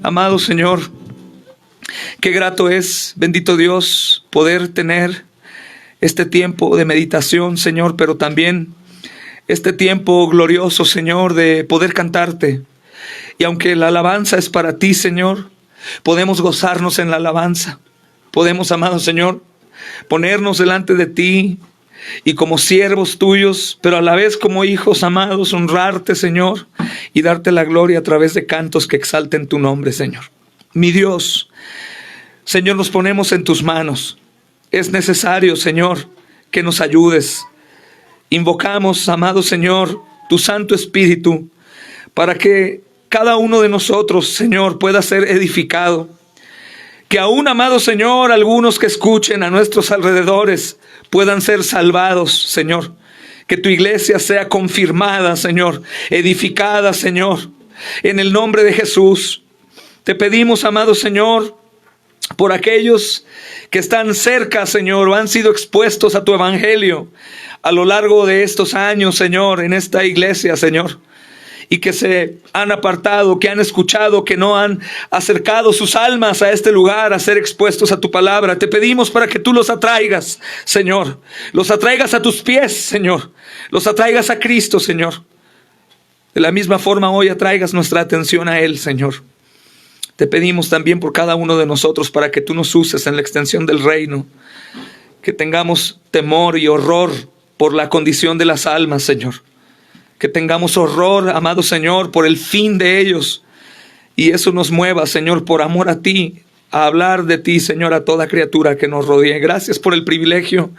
Amado Señor, qué grato es, bendito Dios, poder tener este tiempo de meditación, Señor, pero también este tiempo glorioso, Señor, de poder cantarte. Y aunque la alabanza es para ti, Señor, podemos gozarnos en la alabanza. Podemos, amado Señor, ponernos delante de ti y como siervos tuyos, pero a la vez como hijos amados, honrarte, Señor, y darte la gloria a través de cantos que exalten tu nombre, Señor. Mi Dios, Señor, nos ponemos en tus manos. Es necesario, Señor, que nos ayudes. Invocamos, amado Señor, tu Santo Espíritu, para que cada uno de nosotros, Señor, pueda ser edificado. Que aún, amado Señor, algunos que escuchen a nuestros alrededores puedan ser salvados, Señor. Que tu iglesia sea confirmada, Señor, edificada, Señor, en el nombre de Jesús. Te pedimos, amado Señor, por aquellos que están cerca, Señor, o han sido expuestos a tu evangelio a lo largo de estos años, Señor, en esta iglesia, Señor, y que se han apartado, que han escuchado, que no han acercado sus almas a este lugar a ser expuestos a tu palabra. Te pedimos para que tú los atraigas, Señor, los atraigas a tus pies, Señor, los atraigas a Cristo, Señor. De la misma forma hoy atraigas nuestra atención a Él, Señor. Te pedimos también por cada uno de nosotros para que tú nos uses en la extensión del reino. Que tengamos temor y horror por la condición de las almas, Señor. Que tengamos horror, amado Señor, por el fin de ellos. Y eso nos mueva, Señor, por amor a ti, a hablar de ti, Señor, a toda criatura que nos rodee. Gracias por el privilegio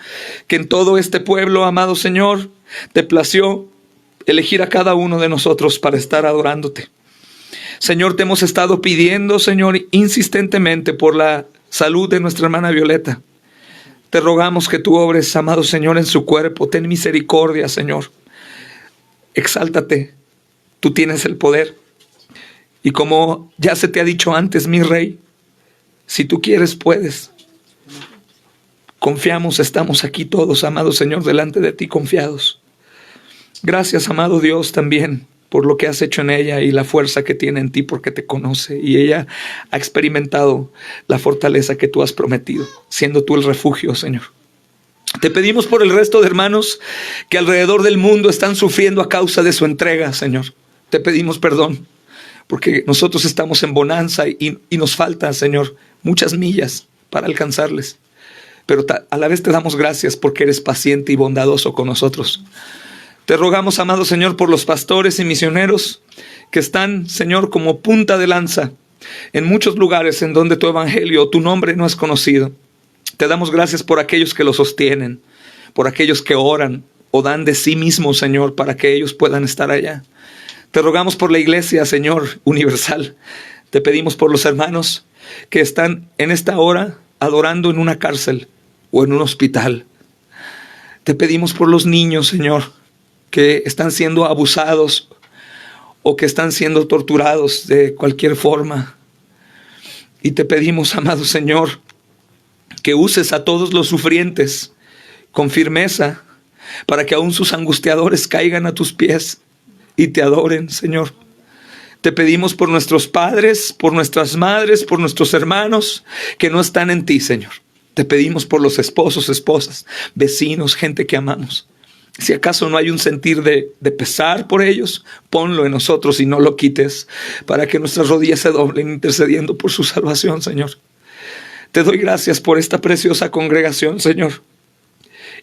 que en todo este pueblo, amado Señor, te plació elegir a cada uno de nosotros para estar adorándote. Señor, te hemos estado pidiendo, Señor, insistentemente por la salud de nuestra hermana Violeta. Te rogamos que tú obres, amado Señor, en su cuerpo. Ten misericordia, Señor. Exáltate. Tú tienes el poder. Y como ya se te ha dicho antes, mi Rey, si tú quieres, puedes. Confiamos, estamos aquí todos, amado Señor, delante de ti confiados. Gracias, amado Dios, también por lo que has hecho en ella y la fuerza que tiene en ti porque te conoce. Y ella ha experimentado la fortaleza que tú has prometido, siendo tú el refugio, Señor. Te pedimos por el resto de hermanos que alrededor del mundo están sufriendo a causa de su entrega, Señor. Te pedimos perdón porque nosotros estamos en bonanza y nos faltan, Señor, muchas millas para alcanzarles. Pero a la vez te damos gracias porque eres paciente y bondadoso con nosotros. Te rogamos, amado Señor, por los pastores y misioneros que están, Señor, como punta de lanza en muchos lugares en donde tu evangelio, tu nombre no es conocido. Te damos gracias por aquellos que lo sostienen, por aquellos que oran o dan de sí mismos, Señor, para que ellos puedan estar allá. Te rogamos por la iglesia, Señor, universal. Te pedimos por los hermanos que están en esta hora adorando en una cárcel o en un hospital. Te pedimos por los niños, Señor, que están siendo abusados o que están siendo torturados de cualquier forma. Y te pedimos, amado Señor, que uses a todos los sufrientes con firmeza para que aún sus angustiadores caigan a tus pies y te adoren, Señor. Te pedimos por nuestros padres, por nuestras madres, por nuestros hermanos que no están en ti, Señor. Te pedimos por los esposos, esposas, vecinos, gente que amamos. Si acaso no hay un sentir de pesar por ellos, ponlo en nosotros y no lo quites, para que nuestras rodillas se doblen intercediendo por su salvación, Señor. Te doy gracias por esta preciosa congregación, Señor.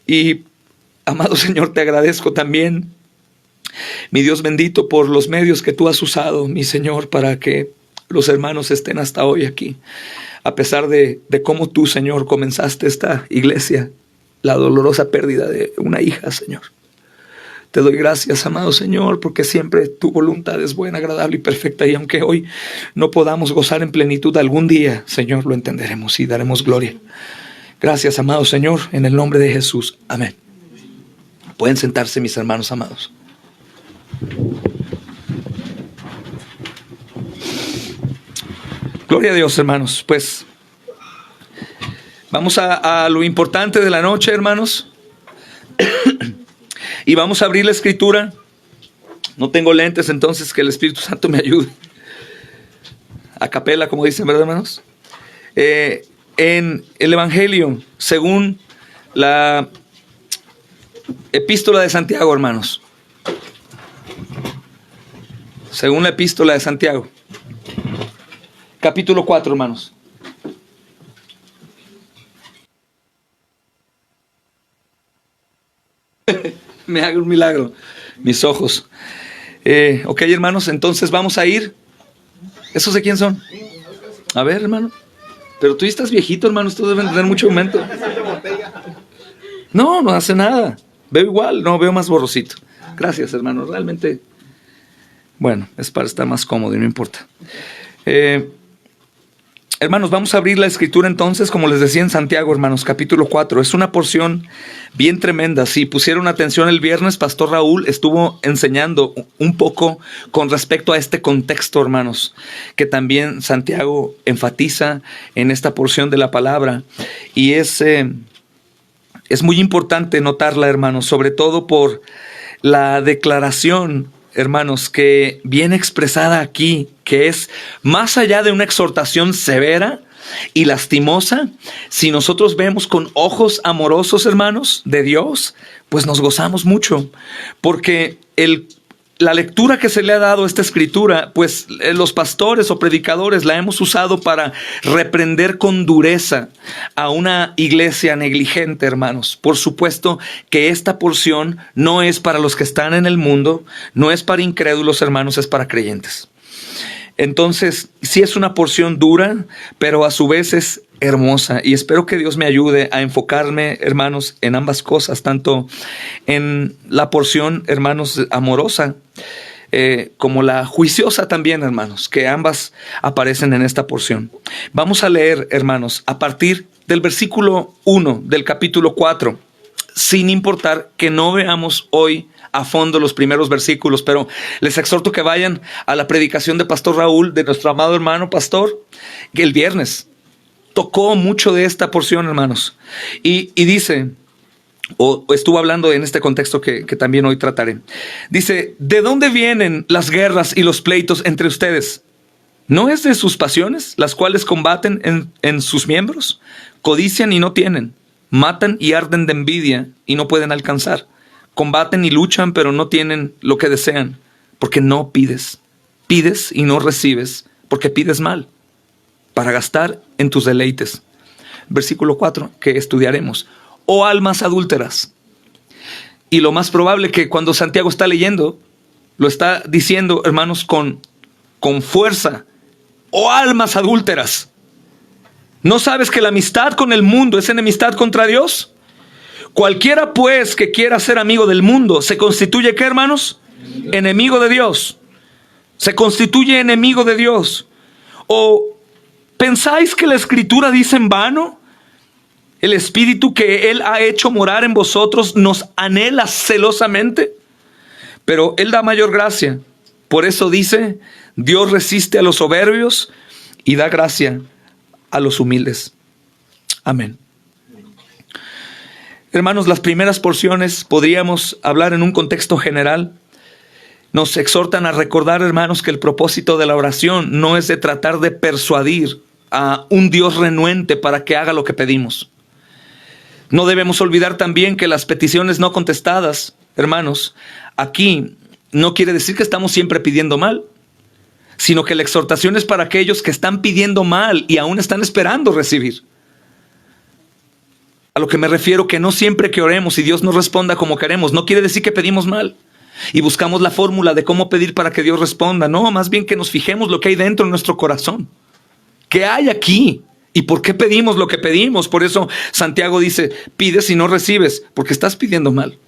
Y, amado Señor, te agradezco también, mi Dios bendito, por los medios que tú has usado, mi Señor, para que los hermanos estén hasta hoy aquí. A pesar de cómo tú, Señor, comenzaste esta iglesia, la dolorosa pérdida de una hija, Señor. Te doy gracias, amado Señor, porque siempre tu voluntad es buena, agradable y perfecta. Y aunque hoy no podamos gozar en plenitud, algún día, Señor, lo entenderemos y daremos gloria. Gracias, amado Señor, en el nombre de Jesús. Amén. Pueden sentarse, mis hermanos amados. Gloria a Dios, hermanos. Pues vamos a lo importante de la noche, hermanos. Y vamos a abrir la escritura. No tengo lentes, entonces que el Espíritu Santo me ayude a capela, como dicen, ¿verdad, hermanos? En el Evangelio, según la Epístola de Santiago, hermanos. Según la Epístola de Santiago. Capítulo 4, hermanos. Me haga un milagro. Mis ojos. Ok, hermanos, entonces vamos a ir. ¿Esos de quién son? A ver, hermano. Pero tú estás viejito, hermano. Estos deben tener mucho aumento. No, no hace nada. Veo igual, no, veo más borrosito. Gracias, hermano. Realmente, bueno, es para estar más cómodo y no importa. Hermanos, vamos a abrir la escritura entonces, como les decía, en Santiago, hermanos, capítulo 4. Es una porción bien tremenda. Si pusieron atención el viernes, Pastor Raúl estuvo enseñando un poco con respecto a este contexto, hermanos, que también Santiago enfatiza en esta porción de la palabra. Y es muy importante notarla, hermanos, sobre todo por la declaración, hermanos, que viene expresada aquí, que es más allá de una exhortación severa y lastimosa. Si nosotros vemos con ojos amorosos, hermanos, de Dios, pues nos gozamos mucho, porque la lectura que se le ha dado a esta escritura, pues los pastores o predicadores la hemos usado para reprender con dureza a una iglesia negligente, hermanos. Por supuesto que esta porción no es para los que están en el mundo, no es para incrédulos, hermanos, es para creyentes. Entonces, sí es una porción dura, pero a su vez es hermosa, y espero que Dios me ayude a enfocarme, hermanos, en ambas cosas, tanto en la porción, hermanos, amorosa, como la juiciosa también, hermanos, que ambas aparecen en esta porción. Vamos a leer, hermanos, a partir del versículo 1 del capítulo 4, sin importar que no veamos hoy a fondo los primeros versículos, pero les exhorto que vayan a la predicación de Pastor Raúl, de nuestro amado hermano pastor, que el viernes tocó mucho de esta porción, hermanos, y dice, o estuvo hablando en este contexto que también hoy trataré. Dice, ¿de dónde vienen las guerras y los pleitos entre ustedes? ¿No es de sus pasiones, las cuales combaten en sus miembros? Codician y no tienen, matan y arden de envidia y no pueden alcanzar. Combaten y luchan, pero no tienen lo que desean, porque no pides. Pides y no recibes, porque pides mal, para gastar en tus deleites. Versículo 4, que estudiaremos. Oh almas adúlteras. Y lo más probable que cuando Santiago está leyendo, lo está diciendo, hermanos, con fuerza. Oh almas adúlteras. ¿No sabes que la amistad con el mundo es enemistad contra Dios? Cualquiera pues que quiera ser amigo del mundo, ¿se constituye qué, hermanos? Enemigo de Dios. Se constituye enemigo de Dios. ¿O pensáis que la Escritura dice en vano? El Espíritu que Él ha hecho morar en vosotros nos anhela celosamente. Pero Él da mayor gracia. Por eso dice, Dios resiste a los soberbios y da gracia a los humildes. Amén. Hermanos, las primeras porciones, podríamos hablar en un contexto general, nos exhortan a recordar, hermanos, que el propósito de la oración no es de tratar de persuadir a un Dios renuente para que haga lo que pedimos. No debemos olvidar también que las peticiones no contestadas, hermanos, aquí no quiere decir que estamos siempre pidiendo mal, sino que la exhortación es para aquellos que están pidiendo mal y aún están esperando recibir. A lo que me refiero, que no siempre que oremos y Dios nos responda como queremos, no quiere decir que pedimos mal y buscamos la fórmula de cómo pedir para que Dios responda. No, más bien que nos fijemos lo que hay dentro de nuestro corazón. ¿Qué hay aquí? ¿Y por qué pedimos lo que pedimos? Por eso Santiago dice, pides y no recibes, porque estás pidiendo mal.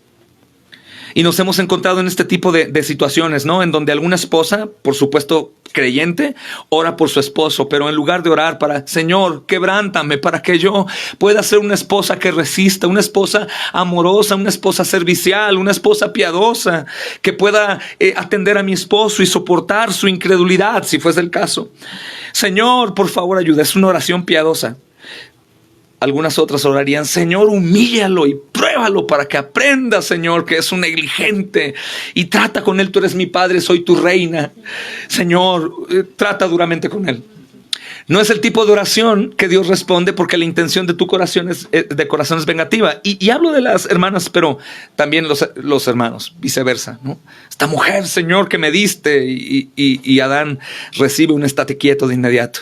Y nos hemos encontrado en este tipo de situaciones, ¿no? En donde alguna esposa, por supuesto creyente, ora por su esposo, pero en lugar de orar para, Señor, quebrántame para que yo pueda ser una esposa que resista, una esposa amorosa, una esposa servicial, una esposa piadosa, que pueda atender a mi esposo y soportar su incredulidad, si fuese el caso. Señor, por favor, ayuda. Es una oración piadosa. Algunas otras orarían, Señor, humíllalo y pruébalo para que aprenda, Señor, que es un negligente, y trata con él. Tú eres mi padre, soy tu reina. Señor, trata duramente con él. No es el tipo de oración que Dios responde porque la intención de tu corazón es vengativa. Y hablo de las hermanas, pero también los hermanos, viceversa, ¿no? Esta mujer, Señor, que me diste, y Adán recibe un estate quieto de inmediato.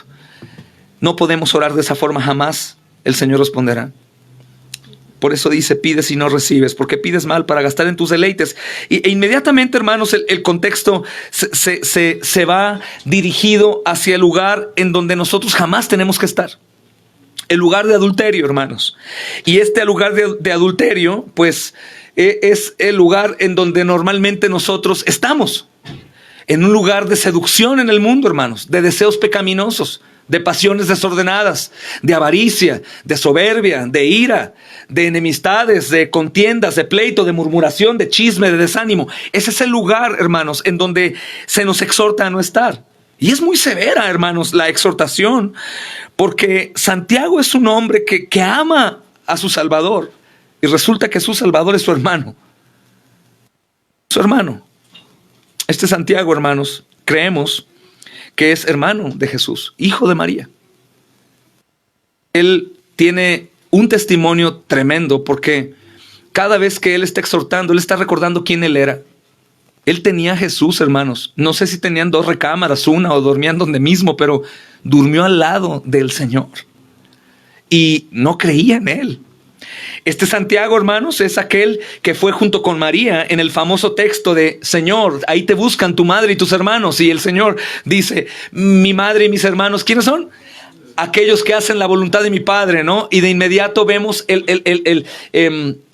No podemos orar de esa forma jamás. El Señor responderá. Por eso dice, pides y no recibes, porque pides mal para gastar en tus deleites. E inmediatamente, hermanos, el contexto se va dirigido hacia el lugar en donde nosotros jamás tenemos que estar. El lugar de adulterio, hermanos. Y este lugar de adulterio, pues, es el lugar en donde normalmente nosotros estamos. En un lugar de seducción en el mundo, hermanos, de deseos pecaminosos, de pasiones desordenadas, de avaricia, de soberbia, de ira, de enemistades, de contiendas, de pleito, de murmuración, de chisme, de desánimo. Ese es el lugar, hermanos, en donde se nos exhorta a no estar. Y es muy severa, hermanos, la exhortación, porque Santiago es un hombre que ama a su Salvador, y resulta que su Salvador es su hermano. Su hermano. Este Santiago, hermanos, creemos que es hermano de Jesús, hijo de María. Él tiene un testimonio tremendo porque cada vez que él está exhortando, él está recordando quién él era. Él tenía a Jesús, hermanos. No sé si tenían 2 recámaras, una, o dormían donde mismo, pero durmió al lado del Señor. Y no creía en él. Este Santiago, hermanos, es aquel que fue junto con María en el famoso texto de Señor, ahí te buscan tu madre y tus hermanos. Y el Señor dice, mi madre y mis hermanos, ¿quiénes son? Aquellos que hacen la voluntad de mi Padre, ¿no? Y de inmediato vemos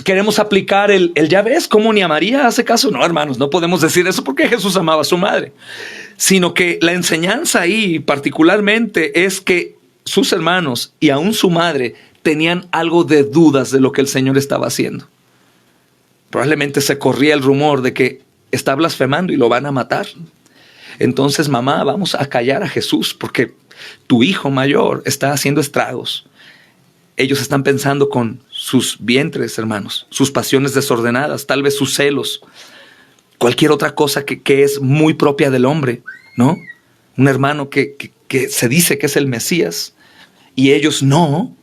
queremos aplicar ya ves cómo ni a María hace caso. No, hermanos, no podemos decir eso porque Jesús amaba a su madre. Sino que la enseñanza ahí particularmente es que sus hermanos y aún su madre tenían algo de dudas de lo que el Señor estaba haciendo. Probablemente se corría el rumor de que está blasfemando y lo van a matar. Entonces, mamá, vamos a callar a Jesús porque tu hijo mayor está haciendo estragos. Ellos están pensando con sus vientres, hermanos, sus pasiones desordenadas, tal vez sus celos, cualquier otra cosa que es muy propia del hombre, ¿no? Un hermano que se dice que es el Mesías y ellos no.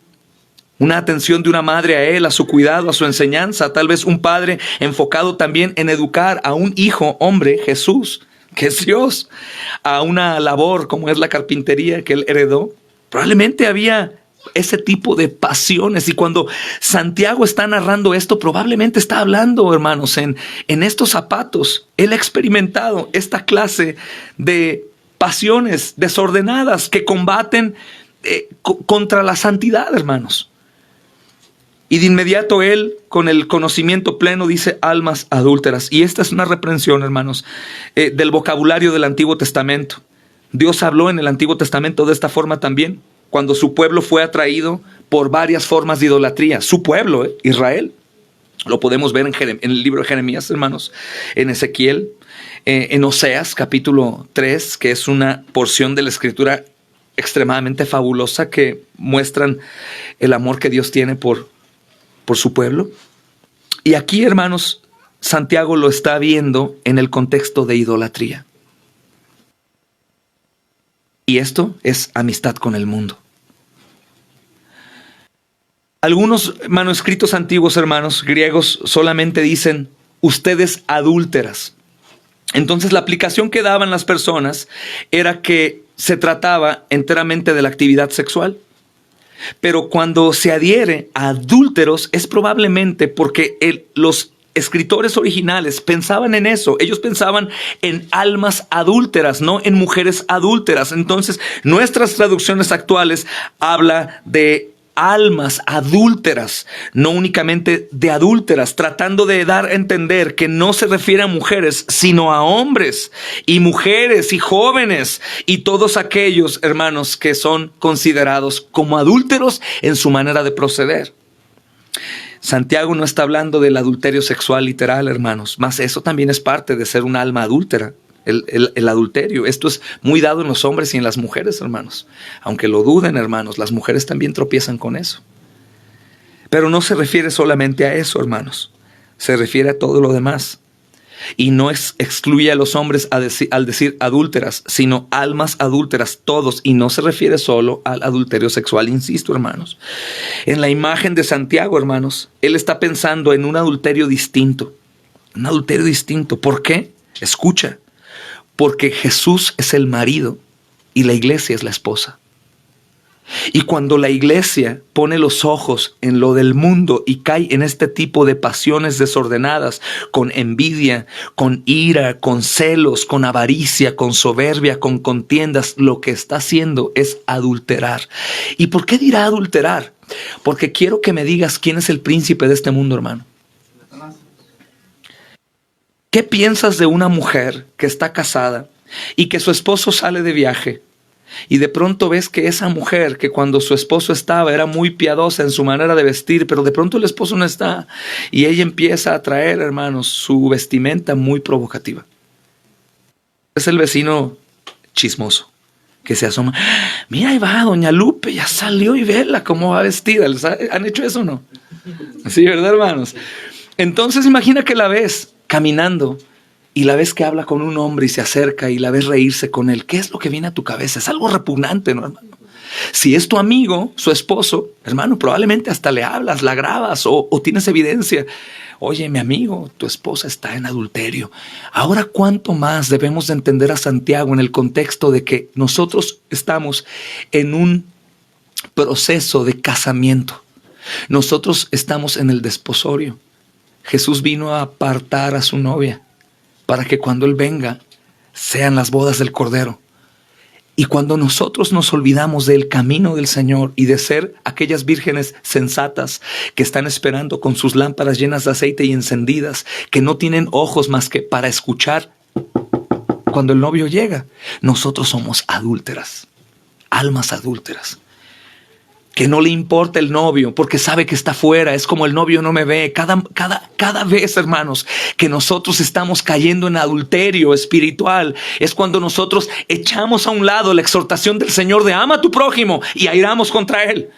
Una atención de una madre a él, a su cuidado, a su enseñanza. Tal vez un padre enfocado también en educar a un hijo, hombre, Jesús, que es Dios, a una labor como es la carpintería que él heredó. Probablemente había ese tipo de pasiones. Y cuando Santiago está narrando esto, probablemente está hablando, hermanos, en estos zapatos. Él ha experimentado esta clase de pasiones desordenadas que combaten contra la santidad, hermanos. Y de inmediato él, con el conocimiento pleno, dice almas adúlteras. Y esta es una reprensión, hermanos, del vocabulario del Antiguo Testamento. Dios habló en el Antiguo Testamento de esta forma también, cuando su pueblo fue atraído por varias formas de idolatría. Su pueblo, Israel. Lo podemos ver en el libro de Jeremías, hermanos, en Ezequiel, en Oseas, capítulo 3, que es una porción de la Escritura extremadamente fabulosa que muestran el amor que Dios tiene por su pueblo. Y aquí, hermanos, Santiago lo está viendo en el contexto de idolatría. Y esto es amistad con el mundo. Algunos manuscritos antiguos, hermanos, griegos, solamente dicen ustedes adúlteras. Entonces la aplicación que daban las personas era que se trataba enteramente de la actividad sexual. Pero cuando se adhiere a adúlteros es probablemente porque los escritores originales pensaban en eso. Ellos pensaban en almas adúlteras, no en mujeres adúlteras. Entonces nuestras traducciones actuales hablan de almas adúlteras, no únicamente de adúlteras, tratando de dar a entender que no se refiere a mujeres, sino a hombres y mujeres y jóvenes y todos aquellos, hermanos, que son considerados como adúlteros en su manera de proceder. Santiago no está hablando del adulterio sexual literal, hermanos, más eso también es parte de ser un alma adúltera. El adulterio, esto es muy dado en los hombres y en las mujeres, hermanos. Aunque lo duden, hermanos, las mujeres también tropiezan con eso. Pero no se refiere solamente a eso, hermanos. Se refiere a todo lo demás. Y no excluye a los hombres al decir adúlteras, sino almas adúlteras, todos. Y no se refiere solo al adulterio sexual, insisto, hermanos. En la imagen de Santiago, hermanos, él está pensando en un adulterio distinto. Un adulterio distinto. ¿Por qué? Escucha. Porque Jesús es el marido y la iglesia es la esposa. Y cuando la iglesia pone los ojos en lo del mundo y cae en este tipo de pasiones desordenadas, con envidia, con ira, con celos, con avaricia, con soberbia, con contiendas, lo que está haciendo es adulterar. ¿Y por qué dirá adulterar? Porque quiero que me digas quién es el príncipe de este mundo, hermano. ¿Qué piensas de una mujer que está casada y que su esposo sale de viaje? Y de pronto ves que esa mujer, que cuando su esposo estaba era muy piadosa en su manera de vestir, pero de pronto el esposo no está, y ella empieza a traer, hermanos, su vestimenta muy provocativa. Es el vecino chismoso que se asoma. Mira, ahí va doña Lupe, ya salió, y vela cómo va vestida. ¿Han hecho eso o no? Sí, ¿verdad, hermanos? Entonces imagina que la ves caminando y la ves que habla con un hombre y se acerca y la ves reírse con él. ¿Qué es lo que viene a tu cabeza? Es algo repugnante, ¿no, hermano? Si es tu amigo, su esposo, hermano, probablemente hasta le hablas, la grabas o tienes evidencia. Oye, mi amigo, tu esposa está en adulterio. Ahora, ¿cuánto más debemos de entender a Santiago en el contexto de que nosotros estamos en un proceso de casamiento? Nosotros estamos en el desposorio. Jesús vino a apartar a su novia para que cuando Él venga sean las bodas del Cordero. Y cuando nosotros nos olvidamos del camino del Señor y de ser aquellas vírgenes sensatas que están esperando con sus lámparas llenas de aceite y encendidas, que no tienen ojos más que para escuchar cuando el novio llega, nosotros somos adúlteras, almas adúlteras. Que no le importa el novio porque sabe que está fuera. Es como el novio no me ve. Cada vez, hermanos, que nosotros estamos cayendo en adulterio espiritual, es cuando nosotros echamos a un lado la exhortación del Señor de ama a tu prójimo y airamos contra él.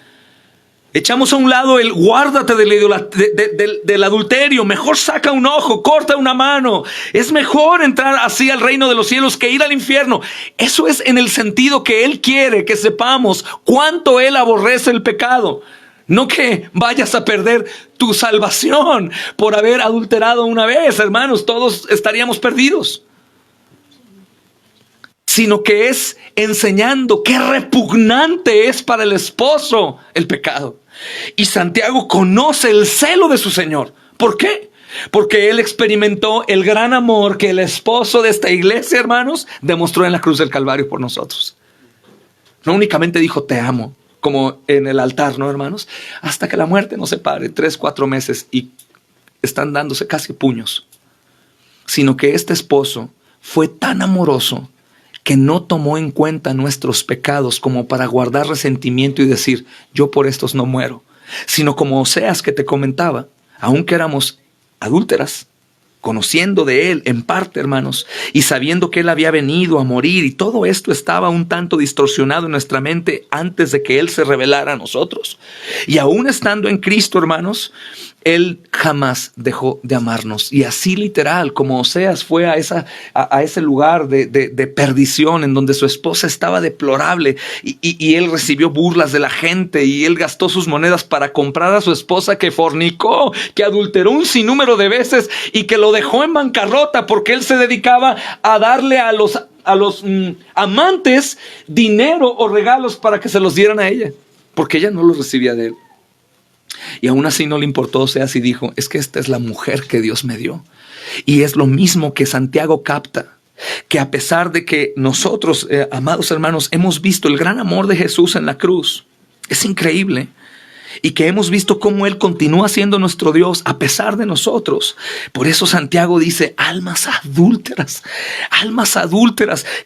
Echamos a un lado el guárdate del adulterio. Mejor saca un ojo, corta una mano. Es mejor entrar así al reino de los cielos que ir al infierno. Eso es en el sentido que Él quiere que sepamos cuánto Él aborrece el pecado. No que vayas a perder tu salvación por haber adulterado una vez, hermanos. Todos estaríamos perdidos. Sino que es enseñando qué repugnante es para el esposo el pecado. Y Santiago conoce el celo de su Señor. ¿Por qué? Porque él experimentó el gran amor que el esposo de esta iglesia, hermanos, demostró en la cruz del Calvario por nosotros. No únicamente dijo te amo, como en el altar, ¿no, hermanos? Hasta que la muerte nos separe, 3-4 meses y están dándose casi puños. Sino que este esposo fue tan amoroso que no tomó en cuenta nuestros pecados como para guardar resentimiento y decir, yo por estos no muero. Sino como Oseas que te comentaba, aunque éramos adúlteras, conociendo de Él en parte, hermanos, y sabiendo que Él había venido a morir, y todo esto estaba un tanto distorsionado en nuestra mente antes de que Él se revelara a nosotros. Y aún estando en Cristo, hermanos, Él jamás dejó de amarnos. Y así literal, como Oseas fue a ese lugar de perdición en donde su esposa estaba deplorable y él recibió burlas de la gente y él gastó sus monedas para comprar a su esposa que fornicó, que adulteró un sinnúmero de veces y que lo dejó en bancarrota porque él se dedicaba a darle a los amantes dinero o regalos para que se los dieran a ella, porque ella no los recibía de él. Y aún así no le importó, Oseas, y dijo, es que esta es la mujer que Dios me dio. Y es lo mismo que Santiago capta, que a pesar de que nosotros, amados hermanos, hemos visto el gran amor de Jesús en la cruz, es increíble. Y que hemos visto cómo Él continúa siendo nuestro Dios a pesar de nosotros. Por eso Santiago dice, almas adúlteras,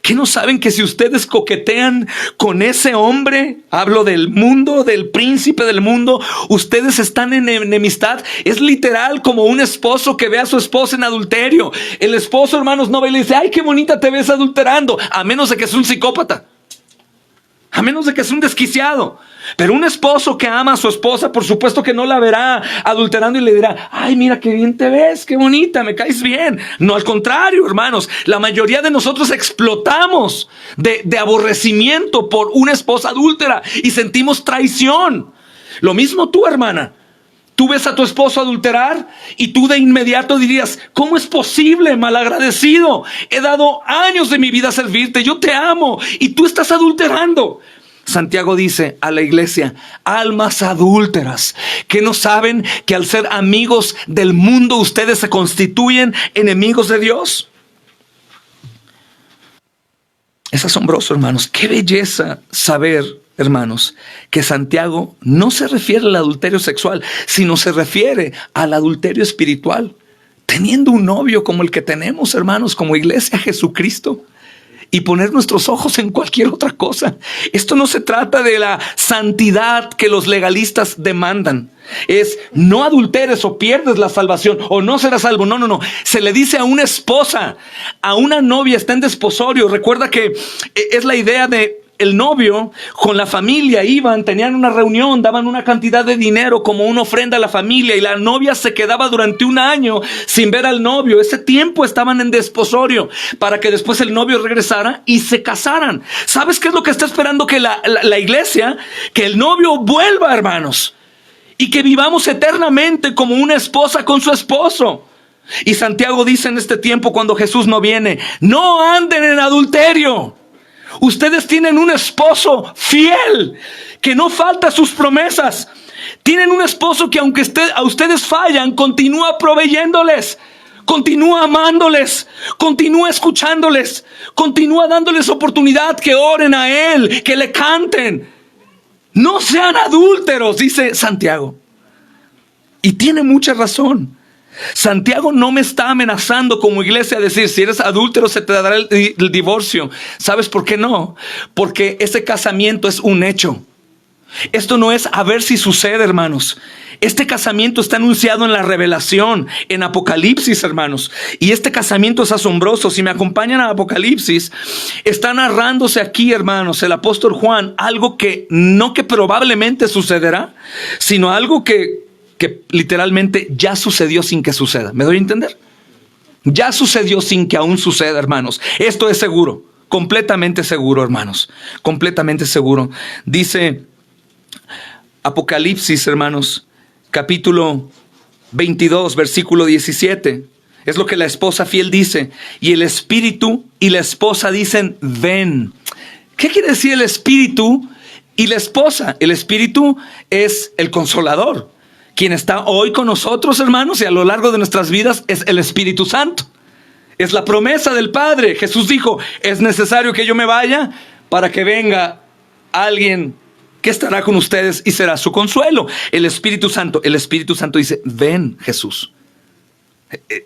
que no saben que si ustedes coquetean con ese hombre, hablo del mundo, del príncipe del mundo, ustedes están en enemistad. Es literal como un esposo que ve a su esposa en adulterio. El esposo, hermanos, no ve y le dice, ay, qué bonita te ves adulterando, a menos de que es un psicópata. A a menos de que sea un desquiciado. Pero un esposo que ama a su esposa, por supuesto que no la verá adulterando y le dirá, ay, mira qué bien te ves, qué bonita, me caes bien. No, al contrario, hermanos, la mayoría de nosotros explotamos de aborrecimiento por una esposa adúltera y sentimos traición. Lo mismo tú, hermana. Tú ves a tu esposo adulterar y tú de inmediato dirías, ¿cómo es posible, malagradecido? He dado años de mi vida a servirte, yo te amo y tú estás adulterando. Santiago dice a la iglesia, almas adúlteras, que no saben que al ser amigos del mundo ustedes se constituyen enemigos de Dios. Es asombroso, hermanos. Qué belleza saber, hermanos, que Santiago no se refiere al adulterio sexual, sino se refiere al adulterio espiritual. Teniendo un novio como el que tenemos, hermanos, como iglesia, Jesucristo, y poner nuestros ojos en cualquier otra cosa. Esto no se trata de la santidad que los legalistas demandan. Es no adulteres o pierdes la salvación o no serás salvo. No, no, no. Se le dice a una esposa, a una novia, está en desposorio. Recuerda que es la idea de el novio con la familia iban, tenían una reunión, daban una cantidad de dinero como una ofrenda a la familia y la novia se quedaba durante un año sin ver al novio. Ese tiempo estaban en desposorio para que después el novio regresara y se casaran. ¿Sabes qué es lo que está esperando que la iglesia? Que el novio vuelva, hermanos, y que vivamos eternamente como una esposa con su esposo. Y Santiago dice en este tiempo, cuando Jesús no viene, no anden en adulterio. Ustedes tienen un esposo fiel, que no falta a sus promesas. Tienen un esposo que aunque a ustedes fallan, continúa proveyéndoles, continúa amándoles, continúa escuchándoles, continúa dándoles oportunidad que oren a Él, que le canten. No sean adúlteros, dice Santiago. Y tiene mucha razón. Santiago no me está amenazando como iglesia a decir, si eres adúltero se te dará el divorcio. ¿Sabes por qué no? Porque ese casamiento es un hecho. Esto no es a ver si sucede, hermanos. Este casamiento está anunciado en la Revelación, en Apocalipsis, hermanos. Y este casamiento es asombroso. Si me acompañan a Apocalipsis, está narrándose aquí, hermanos, el apóstol Juan, algo que no que probablemente sucederá, sino algo que literalmente ya sucedió sin que suceda. ¿Me doy a entender? Ya sucedió sin que aún suceda, hermanos. Esto es seguro, completamente seguro, hermanos. Completamente seguro. Dice Apocalipsis, hermanos, capítulo 22, versículo 17. Es lo que la esposa fiel dice. Y el espíritu y la esposa dicen, ven. ¿Qué quiere decir el espíritu y la esposa? El espíritu es el consolador. Quien está hoy con nosotros, hermanos, y a lo largo de nuestras vidas es el Espíritu Santo. Es la promesa del Padre. Jesús dijo, es necesario que yo me vaya para que venga alguien que estará con ustedes y será su consuelo. El Espíritu Santo dice, ven, Jesús.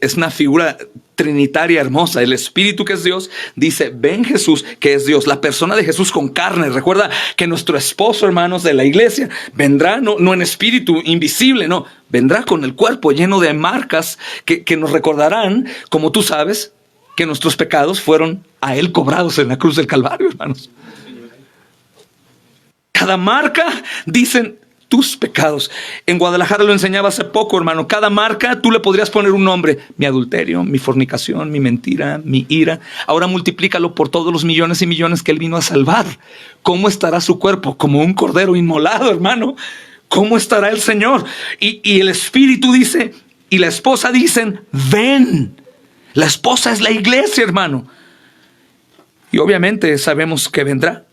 Es una figura trinitaria hermosa. El Espíritu, que es Dios, dice, ven, Jesús, que es Dios. La persona de Jesús con carne. Recuerda que nuestro esposo, hermanos, de la iglesia vendrá no en espíritu invisible, no, vendrá con el cuerpo lleno de marcas que nos recordarán, como tú sabes, que nuestros pecados fueron a Él cobrados en la cruz del Calvario, hermanos. Cada marca, dicen, tus pecados. En Guadalajara lo enseñaba hace poco, hermano. Cada marca tú le podrías poner un nombre. Mi adulterio, mi fornicación, mi mentira, mi ira. Ahora multiplícalo por todos los millones y millones que Él vino a salvar. ¿Cómo estará su cuerpo? Como un cordero inmolado, hermano. ¿Cómo estará el Señor? Y el Espíritu dice, y la esposa dicen, ven. La esposa es la iglesia, hermano. Y obviamente sabemos que vendrá.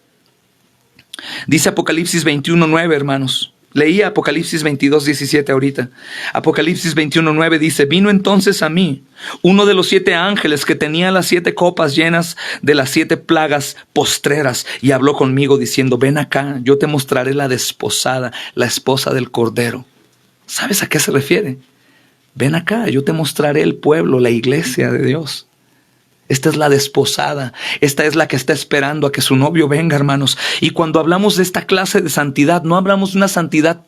Dice Apocalipsis 21:9, hermanos. Leía Apocalipsis 22:17 ahorita. Apocalipsis 21:9 dice, vino entonces a mí uno de los 7 ángeles que tenía las 7 copas llenas de las 7 plagas postreras y habló conmigo diciendo, ven acá, yo te mostraré la desposada, la esposa del Cordero. ¿Sabes a qué se refiere? Ven acá, yo te mostraré el pueblo, la iglesia de Dios. Esta es la desposada. Esta es la que está esperando a que su novio venga, hermanos. Y cuando hablamos de esta clase de santidad, no hablamos de una santidad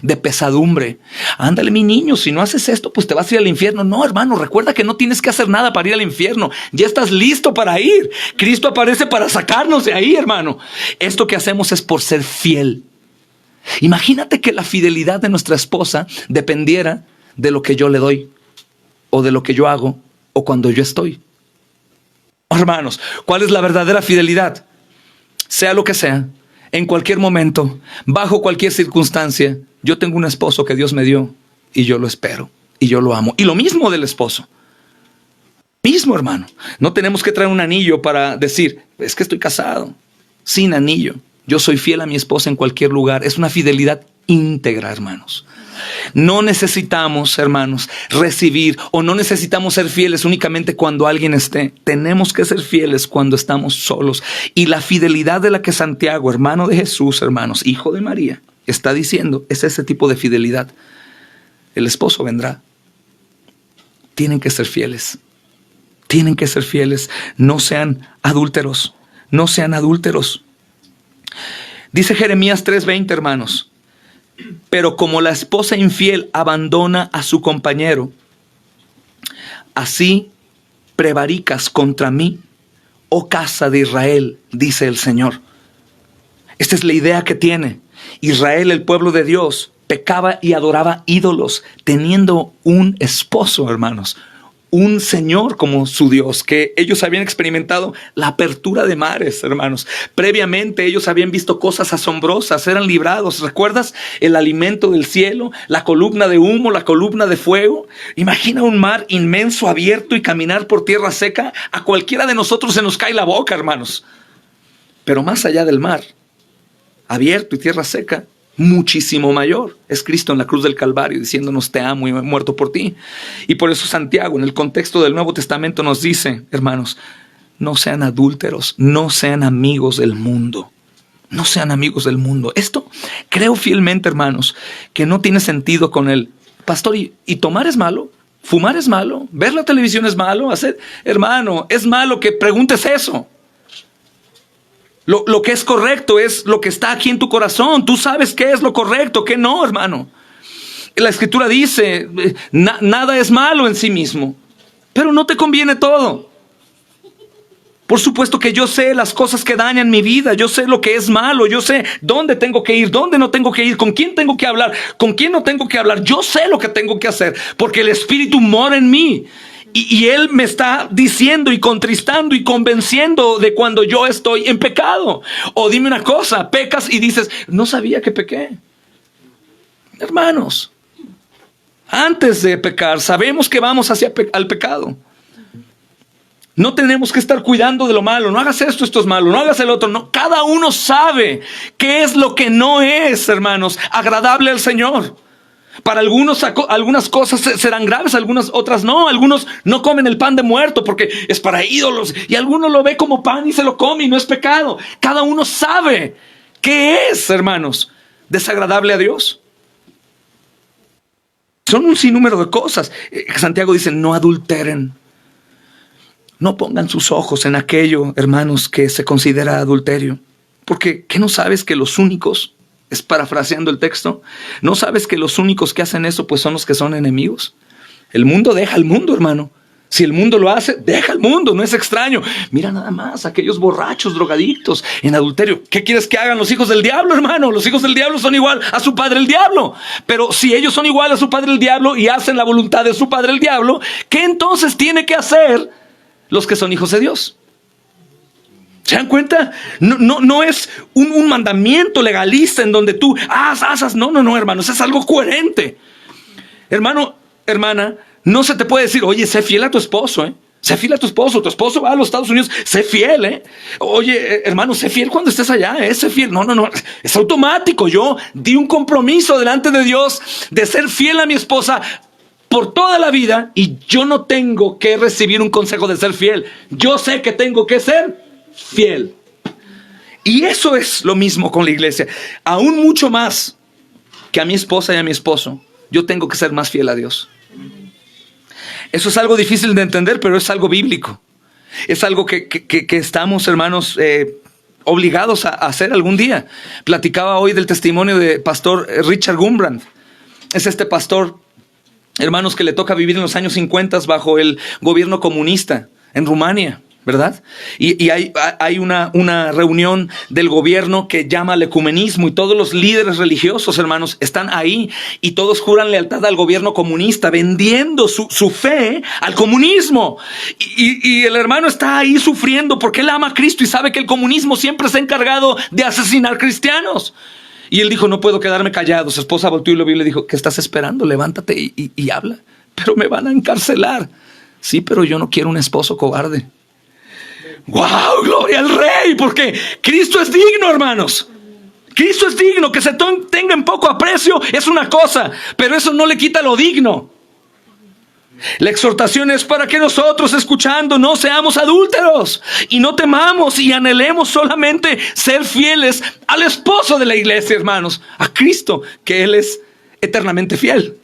de pesadumbre. Ándale, mi niño, si no haces esto, pues te vas a ir al infierno. No, hermano, recuerda que no tienes que hacer nada para ir al infierno. Ya estás listo para ir. Cristo aparece para sacarnos de ahí, hermano. Esto que hacemos es por ser fiel. Imagínate que la fidelidad de nuestra esposa dependiera de lo que yo le doy, o de lo que yo hago, o cuando yo estoy. Hermanos, ¿cuál es la verdadera fidelidad? Sea lo que sea, en cualquier momento, bajo cualquier circunstancia, yo tengo un esposo que Dios me dio y yo lo espero y yo lo amo. Y lo mismo del esposo. Mismo, hermano. No tenemos que traer un anillo para decir, es que estoy casado. Sin anillo. Yo soy fiel a mi esposa en cualquier lugar. Es una fidelidad íntegra, hermanos. No necesitamos, hermanos, recibir o no necesitamos ser fieles únicamente cuando alguien esté. Tenemos que ser fieles cuando estamos solos. Y la fidelidad de la que Santiago, hermano de Jesús, hermanos, hijo de María, está diciendo, es ese tipo de fidelidad. El esposo vendrá. Tienen que ser fieles. Tienen que ser fieles. No sean adúlteros. No sean adúlteros. Dice Jeremías 3:20, hermanos. Pero como la esposa infiel abandona a su compañero, así prevaricas contra mí, oh casa de Israel, dice el Señor. Esta es la idea que tiene. Israel, el pueblo de Dios, pecaba y adoraba ídolos, teniendo un esposo, hermanos. Un Señor como su Dios, que ellos habían experimentado la apertura de mares, hermanos. Previamente ellos habían visto cosas asombrosas, eran librados. ¿Recuerdas el alimento del cielo? La columna de humo, la columna de fuego. Imagina un mar inmenso, abierto y caminar por tierra seca. A cualquiera de nosotros se nos cae la boca, hermanos. Pero más allá del mar, abierto y tierra seca, muchísimo mayor es Cristo en la cruz del Calvario diciéndonos te amo y me he muerto por ti. Y por eso Santiago en el contexto del Nuevo Testamento nos dice, hermanos, no sean adúlteros, no sean amigos del mundo, no sean amigos del mundo. Esto creo fielmente, hermanos, que no tiene sentido con el pastor. ¿Y tomar es malo? ¿Fumar es malo? ¿Ver la televisión es malo? Hermano, es malo que preguntes eso. Lo que es correcto es lo que está aquí en tu corazón. Tú sabes qué es lo correcto, qué no, hermano. La Escritura dice, nada es malo en sí mismo, pero no te conviene todo. Por supuesto que yo sé las cosas que dañan mi vida. Yo sé lo que es malo. Yo sé dónde tengo que ir, dónde no tengo que ir, con quién tengo que hablar, con quién no tengo que hablar. Yo sé lo que tengo que hacer, porque el Espíritu mora en mí. Y Él me está diciendo y contristando y convenciendo de cuando yo estoy en pecado. O dime una cosa, pecas y dices, no sabía que pequé. Hermanos, antes de pecar, sabemos que vamos hacia al pecado. No tenemos que estar cuidando de lo malo. No hagas esto, esto es malo. No hagas el otro. No. Cada uno sabe qué es lo que no es, hermanos, agradable al Señor. Para algunos, algunas cosas serán graves, algunas otras no. Algunos no comen el pan de muerto porque es para ídolos. Y alguno lo ve como pan y se lo come y no es pecado. Cada uno sabe qué es, hermanos, desagradable a Dios. Son un sinnúmero de cosas. Santiago dice, no adulteren. No pongan sus ojos en aquello, hermanos, que se considera adulterio. Porque, ¿qué no sabes que los únicos... Es parafraseando el texto. ¿No sabes que los únicos que hacen eso pues son los que son enemigos? El mundo deja al mundo, hermano. Si el mundo lo hace, deja al mundo, no es extraño. Mira nada más, aquellos borrachos, drogadictos, en adulterio. ¿Qué quieres que hagan los hijos del diablo, hermano? Los hijos del diablo son igual a su padre el diablo. Pero si ellos son igual a su padre el diablo y hacen la voluntad de su padre el diablo, ¿qué entonces tiene que hacer los que son hijos de Dios? ¿Se dan cuenta? No es un mandamiento legalista en donde tú haz. No, hermanos, es algo coherente. Hermano, hermana, no se te puede decir, oye, sé fiel a tu esposo, sé fiel a tu esposo va a los Estados Unidos, sé fiel, Oye, hermano, sé fiel cuando estés allá, sé fiel. No, es automático. Yo di un compromiso delante de Dios de ser fiel a mi esposa por toda la vida y yo no tengo que recibir un consejo de ser fiel. Yo sé que tengo que ser fiel. Y eso es lo mismo con la iglesia. Aún mucho más que a mi esposa y a mi esposo, yo tengo que ser más fiel a Dios. Eso es algo difícil de entender, pero es algo bíblico. Es algo que estamos, hermanos, obligados a hacer algún día. Platicaba hoy del testimonio de pastor Richard Gumbrand. Es este pastor, hermanos, que le toca vivir en los años 50 bajo el gobierno comunista en Rumania, ¿verdad? Y hay una reunión del gobierno que llama al ecumenismo, y todos los líderes religiosos, hermanos, están ahí y todos juran lealtad al gobierno comunista, vendiendo su fe al comunismo. Y el hermano está ahí sufriendo porque él ama a Cristo y sabe que el comunismo siempre se ha encargado de asesinar cristianos. Y él dijo, no puedo quedarme callado. Su esposa volteó y lo vio y le dijo, ¿qué estás esperando? Levántate y habla. Pero me van a encarcelar. Sí, pero yo no quiero un esposo cobarde. ¡Wow! ¡Gloria al Rey! Porque Cristo es digno, hermanos. Cristo es digno. Que se tenga en poco aprecio es una cosa, pero eso no le quita lo digno. La exhortación es para que nosotros, escuchando, no seamos adúlteros y no temamos y anhelemos solamente ser fieles al esposo de la iglesia, hermanos, a Cristo, que Él es eternamente fiel.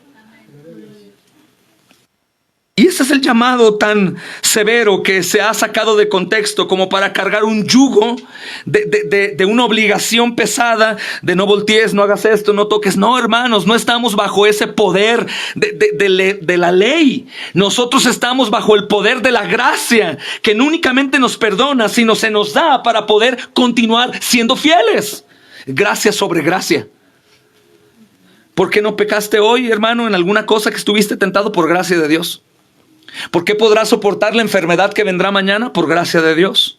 Y ese es el llamado tan severo que se ha sacado de contexto como para cargar un yugo de una obligación pesada de no voltees, no hagas esto, no toques. No, hermanos, no estamos bajo ese poder de la ley. Nosotros estamos bajo el poder de la gracia, que no únicamente nos perdona, sino se nos da para poder continuar siendo fieles. Gracia sobre gracia. ¿Por qué no pecaste hoy, hermano, en alguna cosa que estuviste tentado? Por gracia de Dios. ¿Por qué podrás soportar la enfermedad que vendrá mañana? Por gracia de Dios.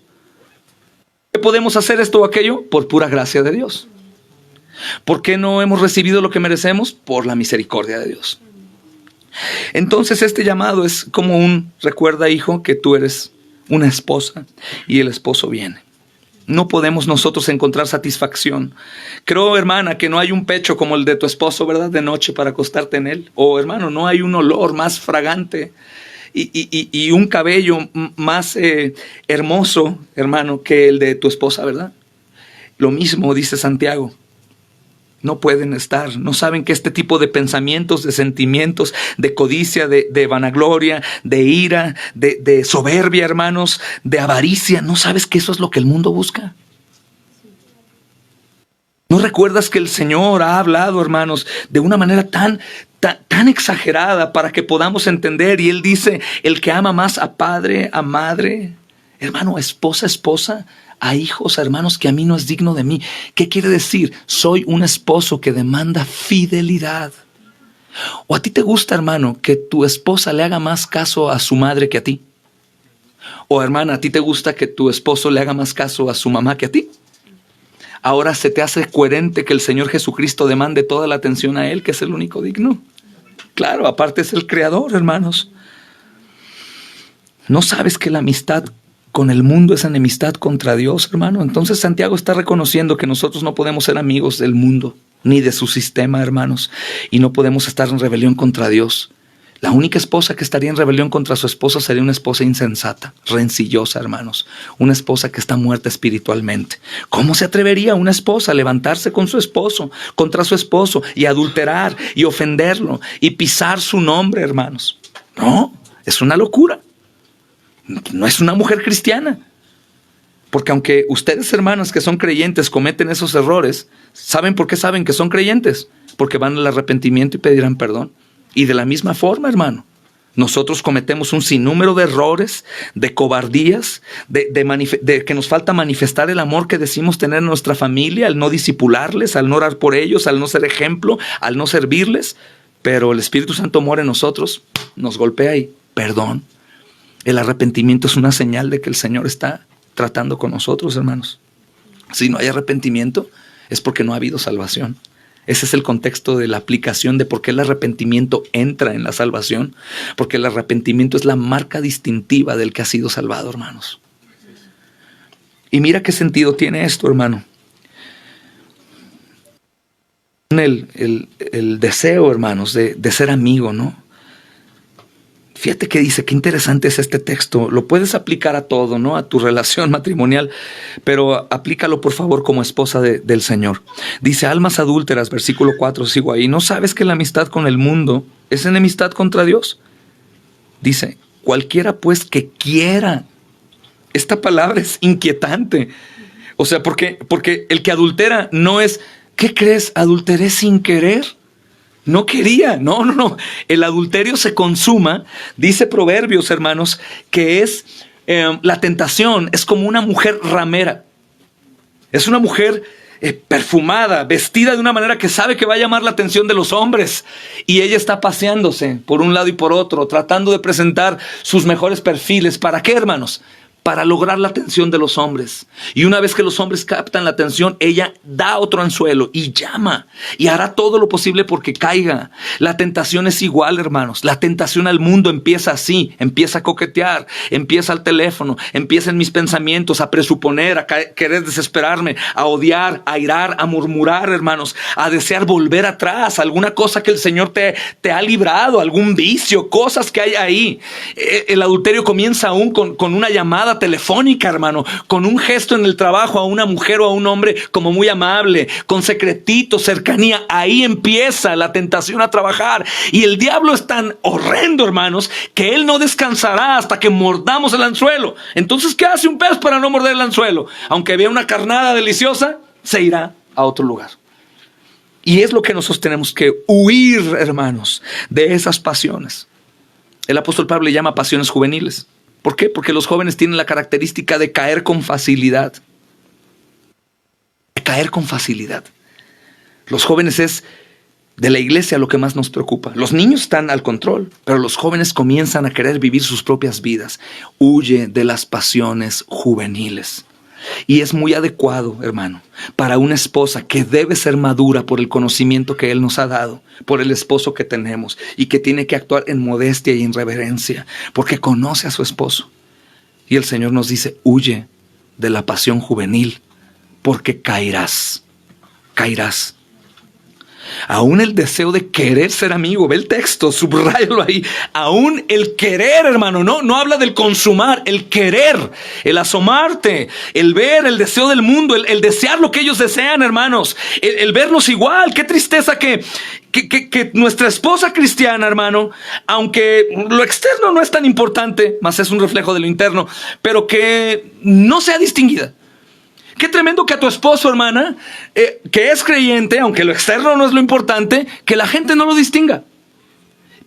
¿Por qué podemos hacer esto o aquello? Por pura gracia de Dios. ¿Por qué no hemos recibido lo que merecemos? Por la misericordia de Dios. Entonces este llamado es como recuerda, hijo, que tú eres una esposa y el esposo viene. No podemos nosotros encontrar satisfacción. Creo, hermana, que no hay un pecho como el de tu esposo, ¿verdad? De noche para acostarte en él. O, hermano, no hay un olor más fragante y un cabello más hermoso, hermano, que el de tu esposa, ¿verdad? Lo mismo dice Santiago. No pueden estar, no saben que este tipo de pensamientos, de sentimientos, de codicia, de vanagloria, de ira, de soberbia, hermanos, de avaricia, ¿no sabes que eso es lo que el mundo busca? ¿No recuerdas que el Señor ha hablado, hermanos, de una manera tan exagerada para que podamos entender? Y Él dice, el que ama más a padre, a madre, hermano, esposa, a hijos, a hermanos, que a mí no es digno de mí. ¿Qué quiere decir? Soy un esposo que demanda fidelidad. ¿O a ti te gusta, hermano, que tu esposa le haga más caso a su madre que a ti? ¿O, hermana, a ti te gusta que tu esposo le haga más caso a su mamá que a ti? Ahora se te hace coherente que el Señor Jesucristo demande toda la atención a Él, que es el único digno. Claro, aparte es el Creador, hermanos. ¿No sabes que la amistad con el mundo es enemistad contra Dios, hermano? Entonces Santiago está reconociendo que nosotros no podemos ser amigos del mundo, ni de su sistema, hermanos. Y no podemos estar en rebelión contra Dios. La única esposa que estaría en rebelión contra su esposo sería una esposa insensata, rencillosa, hermanos. Una esposa que está muerta espiritualmente. ¿Cómo se atrevería una esposa a levantarse con su esposo, contra su esposo, y adulterar, y ofenderlo, y pisar su nombre, hermanos? No, es una locura. No es una mujer cristiana. Porque aunque ustedes, hermanas, que son creyentes, cometen esos errores, ¿saben por qué saben que son creyentes? Porque van al arrepentimiento y pedirán perdón. Y de la misma forma, hermano, nosotros cometemos un sinnúmero de errores, de cobardías, de que nos falta manifestar el amor que decimos tener en nuestra familia, al no disipularles, al no orar por ellos, al no ser ejemplo, al no servirles. Pero el Espíritu Santo mora en nosotros, nos golpea y perdón. El arrepentimiento es una señal de que el Señor está tratando con nosotros, hermanos. Si no hay arrepentimiento, es porque no ha habido salvación. Ese es el contexto de la aplicación de por qué el arrepentimiento entra en la salvación. Porque el arrepentimiento es la marca distintiva del que ha sido salvado, hermanos. Y mira qué sentido tiene esto, hermano. El deseo, hermanos, de ser amigo, ¿no? Fíjate que dice, qué interesante es este texto. Lo puedes aplicar a todo, ¿no? A tu relación matrimonial, pero aplícalo por favor como esposa del Señor. Dice, almas adúlteras, versículo 4, sigo ahí. ¿No sabes que la amistad con el mundo es enemistad contra Dios? Dice, cualquiera pues que quiera Esta palabra es inquietante. O sea, porque el que adultera no es, ¿qué crees? Adulteré sin querer. No quería, no. El adulterio se consuma, dice Proverbios, hermanos, que es la tentación, es como una mujer ramera. Es una mujer perfumada, vestida de una manera que sabe que va a llamar la atención de los hombres. Y ella está paseándose por un lado y por otro, tratando de presentar sus mejores perfiles. ¿Para qué, hermanos? Para lograr la atención de los hombres. Y una vez que los hombres captan la atención, ella da otro anzuelo y llama. Y hará todo lo posible porque caiga. La tentación es igual, hermanos. La tentación al mundo empieza así. Empieza a coquetear. Empieza al teléfono. Empieza en mis pensamientos a presuponer, a querer desesperarme, a odiar, a irar, a murmurar, hermanos. A desear volver atrás. Alguna cosa que el Señor te ha librado. Algún vicio. Cosas que hay ahí. El adulterio comienza aún con una llamada telefónica, hermano, con un gesto en el trabajo a una mujer o a un hombre como muy amable, con secretito, cercanía. Ahí empieza la tentación a trabajar. Y el diablo es tan horrendo, hermanos, que él no descansará hasta que mordamos el anzuelo. Entonces, ¿qué hace un pez para no morder el anzuelo? Aunque vea una carnada deliciosa, se irá a otro lugar. Y es lo que nosotros tenemos que huir, hermanos, de esas pasiones. El apóstol Pablo le llama pasiones juveniles. ¿Por qué? Porque los jóvenes tienen la característica de caer con facilidad. De caer con facilidad. Los jóvenes es de la iglesia lo que más nos preocupa. Los niños están al control, pero los jóvenes comienzan a querer vivir sus propias vidas. Huye de las pasiones juveniles. Y es muy adecuado, hermano, para una esposa que debe ser madura por el conocimiento que Él nos ha dado, por el esposo que tenemos, y que tiene que actuar en modestia y en reverencia, porque conoce a su esposo. Y el Señor nos dice, huye de la pasión juvenil, porque caerás. Aún el deseo de querer ser amigo, ve el texto, subráyalo ahí. Aún el querer, hermano, no habla del consumar, el querer, el asomarte, el ver, el deseo del mundo, el desear lo que ellos desean, hermanos, el vernos igual. Qué tristeza que nuestra esposa cristiana, hermano, aunque lo externo no es tan importante, más es un reflejo de lo interno, pero que no sea distinguida. Qué tremendo que a tu esposo, hermana, que es creyente, aunque lo externo no es lo importante, que la gente no lo distinga.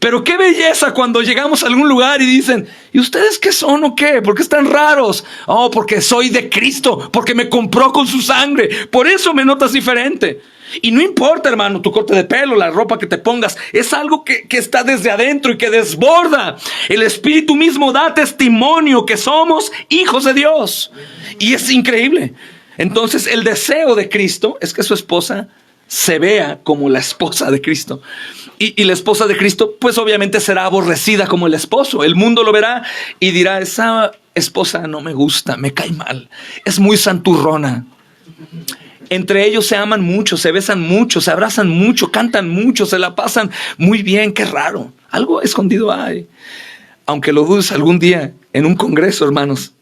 Pero qué belleza cuando llegamos a algún lugar y dicen, ¿y ustedes qué son o qué? ¿Por qué están raros? Oh, porque soy de Cristo, porque me compró con su sangre. Por eso me notas diferente. Y no importa, hermano, tu corte de pelo, la ropa que te pongas, es algo que está desde adentro y que desborda. El Espíritu mismo da testimonio que somos hijos de Dios. Y es increíble. Entonces, el deseo de Cristo es que su esposa se vea como la esposa de Cristo. Y la esposa de Cristo, pues obviamente será aborrecida como el esposo. El mundo lo verá y dirá, esa esposa no me gusta, me cae mal, es muy santurrona. Entre ellos se aman mucho, se besan mucho, se abrazan mucho, cantan mucho, se la pasan muy bien. Qué raro, algo escondido hay. Aunque lo dudes, algún día en un congreso, hermanos,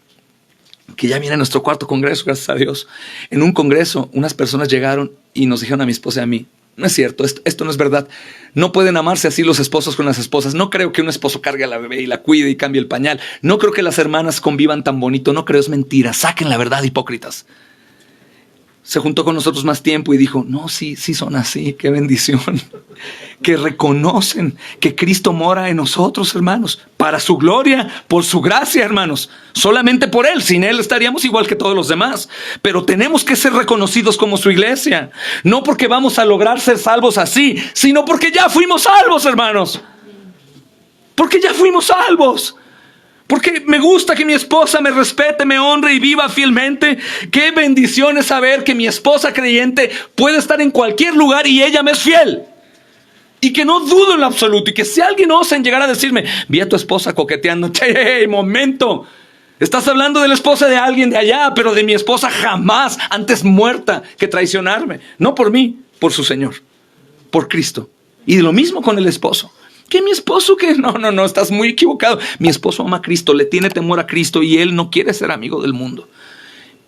que ya viene nuestro cuarto congreso, gracias a Dios. En un congreso, unas personas llegaron y nos dijeron a mi esposa y a mí, no es cierto, esto no es verdad. No pueden amarse así los esposos con las esposas. No creo que un esposo cargue a la bebé y la cuide y cambie el pañal. No creo que las hermanas convivan tan bonito. No creo, es mentira. Saquen la verdad, hipócritas. Se juntó con nosotros más tiempo y dijo, no, sí son así, qué bendición. Que reconocen que Cristo mora en nosotros, hermanos, para su gloria, por su gracia, hermanos. Solamente por Él, sin Él estaríamos igual que todos los demás. Pero tenemos que ser reconocidos como su iglesia. No porque vamos a lograr ser salvos así, sino porque ya fuimos salvos, hermanos. Porque ya fuimos salvos. Porque me gusta que mi esposa me respete, me honre y viva fielmente. Qué bendición es saber que mi esposa creyente puede estar en cualquier lugar y ella me es fiel. Y que no dudo en lo absoluto. Y que si alguien osa en llegar a decirme, vi a tu esposa coqueteando. ¡Hey, momento! Estás hablando de la esposa de alguien de allá, pero de mi esposa jamás, antes muerta que traicionarme. No por mí, por su Señor, por Cristo. Y lo mismo con el esposo. Que mi esposo, que no, estás muy equivocado. Mi esposo ama a Cristo, le tiene temor a Cristo y él no quiere ser amigo del mundo.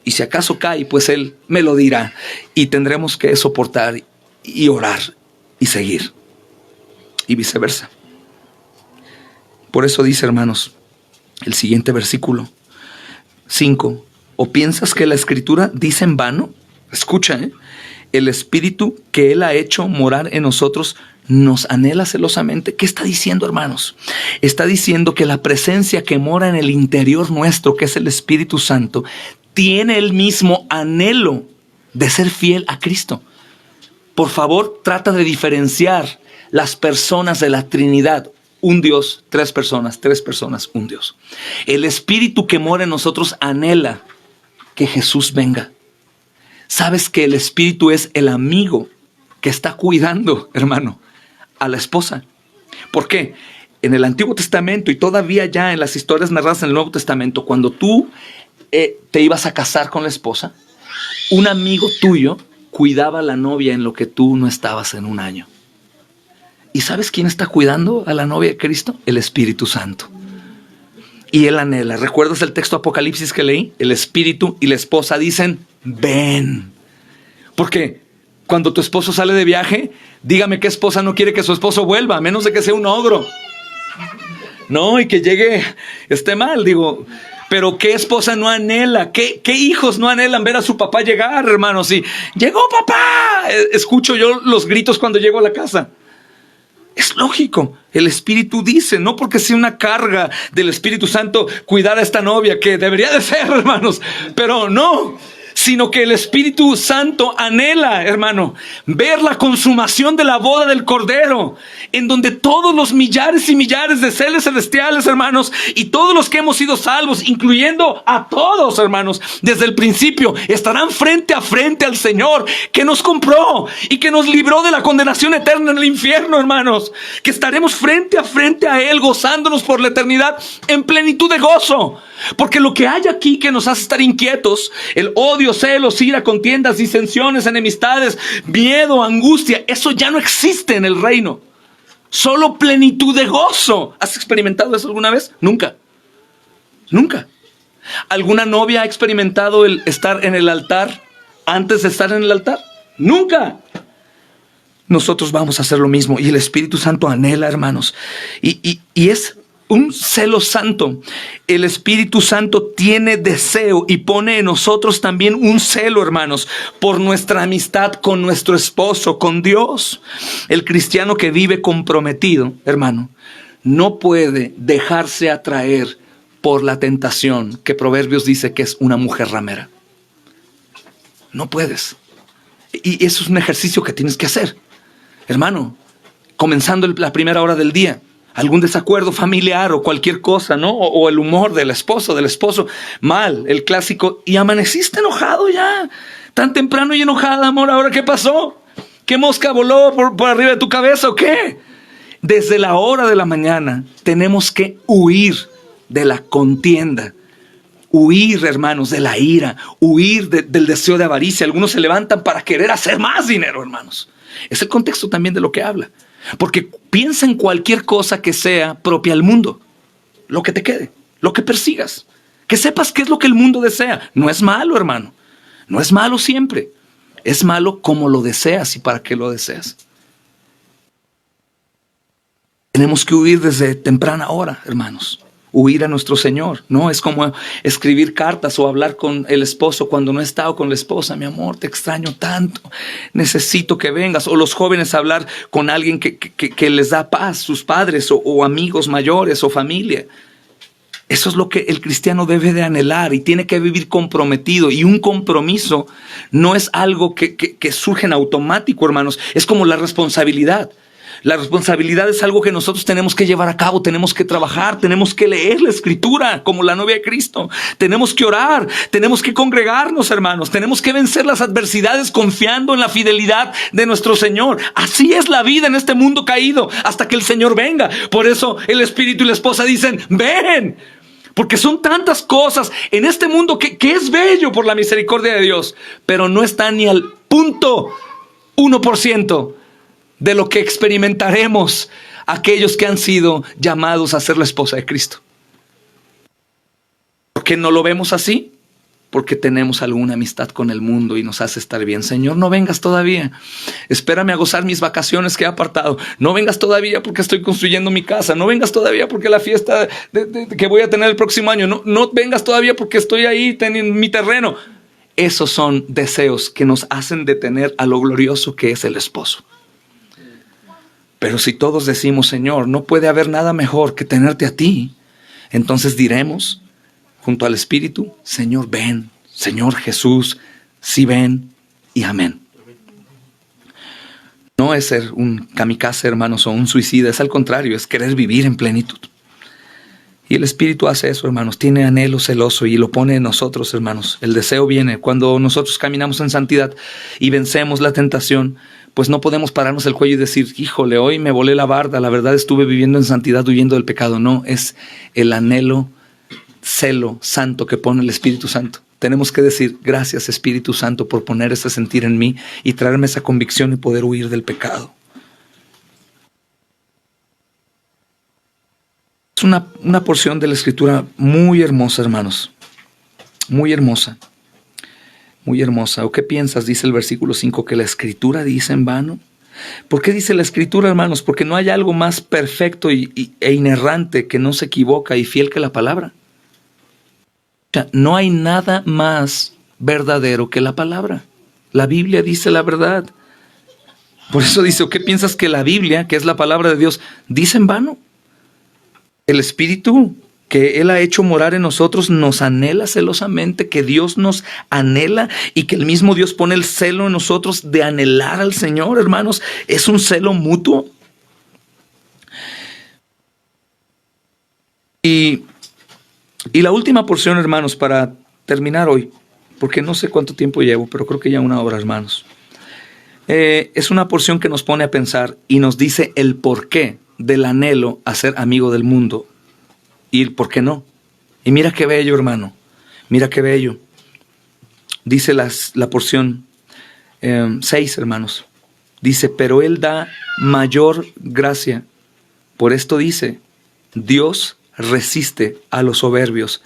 Y si acaso cae, pues él me lo dirá. Y tendremos que soportar y orar y seguir. Y viceversa. Por eso dice, hermanos, el siguiente versículo. 5. ¿O piensas que la Escritura dice en vano? Escucha, el Espíritu que Él ha hecho morar en nosotros nos anhela celosamente. ¿Qué está diciendo, hermanos? Está diciendo que la presencia que mora en el interior nuestro, que es el Espíritu Santo, tiene el mismo anhelo de ser fiel a Cristo. Por favor, trata de diferenciar las personas de la Trinidad. Un Dios, tres personas, un Dios. El Espíritu que mora en nosotros anhela que Jesús venga. ¿Sabes que el Espíritu es el amigo que está cuidando, hermano, a la esposa? ¿Por qué? En el Antiguo Testamento y todavía ya en las historias narradas en el Nuevo Testamento, cuando tú te ibas a casar con la esposa, un amigo tuyo cuidaba a la novia en lo que tú no estabas en un año. ¿Y sabes quién está cuidando a la novia de Cristo? El Espíritu Santo. Y Él anhela. ¿Recuerdas el texto Apocalipsis que leí? El Espíritu y la esposa dicen, ven. Porque cuando tu esposo sale de viaje, dígame qué esposa no quiere que su esposo vuelva, a menos de que sea un ogro. No, y que llegue, esté mal, digo. Pero ¿qué esposa no anhela? ¿Qué hijos no anhelan ver a su papá llegar, hermanos? Y llegó papá. Escucho yo los gritos cuando llego a la casa. Es lógico, el Espíritu dice, no porque sea una carga del Espíritu Santo cuidar a esta novia, que debería de ser, hermanos, pero no, sino que el Espíritu Santo anhela, hermano, ver la consumación de la boda del Cordero, en donde todos los millares y millares de seres celestiales, hermanos, y todos los que hemos sido salvos, incluyendo a todos, hermanos, desde el principio, estarán frente a frente al Señor, que nos compró y que nos libró de la condenación eterna en el infierno, hermanos, que estaremos frente a Él, gozándonos por la eternidad en plenitud de gozo. Porque lo que hay aquí que nos hace estar inquietos, el odio, celos, ira, contiendas, disensiones, enemistades, miedo, angustia, eso ya no existe en el reino. Solo plenitud de gozo. ¿Has experimentado eso alguna vez? Nunca. Nunca. ¿Alguna novia ha experimentado el estar en el altar antes de estar en el altar? Nunca. Nosotros vamos a hacer lo mismo. Y el Espíritu Santo anhela, hermanos. Y es un celo santo. El Espíritu Santo tiene deseo y pone en nosotros también un celo, hermanos, por nuestra amistad con nuestro esposo, con Dios. El cristiano que vive comprometido, hermano, no puede dejarse atraer por la tentación que Proverbios dice que es una mujer ramera. No puedes. Y eso es un ejercicio que tienes que hacer, hermano, comenzando la primera hora del día. Algún desacuerdo familiar o cualquier cosa, ¿no? O el humor del esposo, mal, el clásico. Y amaneciste enojado ya, tan temprano y enojada, amor. ¿Ahora qué pasó? ¿Qué mosca voló por arriba de tu cabeza o qué? Desde la hora de la mañana tenemos que huir de la contienda. Huir, hermanos, de la ira. Huir del deseo de avaricia. Algunos se levantan para querer hacer más dinero, hermanos. Es el contexto también de lo que habla. Porque piensa en cualquier cosa que sea propia al mundo. Lo que te quede, lo que persigas. Que sepas qué es lo que el mundo desea. No es malo, hermano. No es malo siempre. Es malo como lo deseas y para qué lo deseas. Tenemos que huir desde temprana hora, hermanos. Huir a nuestro Señor. No es como escribir cartas o hablar con el esposo cuando no he estado con la esposa. Mi amor, te extraño tanto. Necesito que vengas. O los jóvenes hablar con alguien que les da paz, sus padres o amigos mayores o familia. Eso es lo que el cristiano debe de anhelar y tiene que vivir comprometido. Y un compromiso no es algo que surge en automático, hermanos. Es como la responsabilidad. La responsabilidad es algo que nosotros tenemos que llevar a cabo, tenemos que trabajar, tenemos que leer la Escritura como la novia de Cristo. Tenemos que orar, tenemos que congregarnos, hermanos. Tenemos que vencer las adversidades confiando en la fidelidad de nuestro Señor. Así es la vida en este mundo caído hasta que el Señor venga. Por eso el Espíritu y la esposa dicen, ven. Porque son tantas cosas en este mundo que es bello por la misericordia de Dios, pero no está ni al 0.1% de lo que experimentaremos aquellos que han sido llamados a ser la esposa de Cristo. ¿Por qué no lo vemos así? porque tenemos alguna amistad con el mundo y nos hace estar bien. Señor, no vengas todavía. Espérame a gozar mis vacaciones que he apartado. No vengas todavía porque estoy construyendo mi casa. No vengas todavía porque la fiesta que voy a tener el próximo año. No vengas todavía porque estoy ahí en mi terreno. Esos son deseos que nos hacen detener a lo glorioso que es el esposo. Pero si todos decimos, Señor, no puede haber nada mejor que tenerte a ti, entonces diremos junto al Espíritu, Señor, ven. Señor Jesús, sí ven y amén. No es ser un kamikaze, hermanos, o un suicida. Es al contrario, es querer vivir en plenitud. Y el Espíritu hace eso, hermanos. Tiene anhelo celoso y lo pone en nosotros, hermanos. El deseo viene cuando nosotros caminamos en santidad y vencemos la tentación. Pues no podemos pararnos el cuello y decir, híjole, hoy me volé la barda. La verdad estuve viviendo en santidad, huyendo del pecado. No, es el anhelo celo santo que pone el Espíritu Santo. Tenemos que decir, gracias Espíritu Santo por poner ese sentir en mí y traerme esa convicción y poder huir del pecado. Es una porción de la Escritura muy hermosa, hermanos. Muy hermosa. Muy hermosa. ¿O qué piensas? Dice el versículo 5, que la Escritura dice en vano. ¿Por qué dice la Escritura, hermanos? Porque no hay algo más perfecto e inerrante que no se equivoca y fiel que la palabra. No hay nada más verdadero que la palabra. La Biblia dice la verdad. Por eso dice, ¿qué piensas que la Biblia, que es la palabra de Dios, dice en vano? El Espíritu que Él ha hecho morar en nosotros nos anhela celosamente, que Dios nos anhela y que el mismo Dios pone el celo en nosotros de anhelar al Señor, hermanos. Es un celo mutuo. Y la última porción, hermanos, para terminar hoy, porque no sé cuánto tiempo llevo, pero creo que ya 1 hora, hermanos. Es una porción que nos pone a pensar y nos dice el porqué del anhelo a ser amigo del mundo y el por qué no. Y mira qué bello, hermano, mira qué bello. Dice la porción 6, hermanos. Dice, pero Él da mayor gracia. Por esto dice, Dios resiste a los soberbios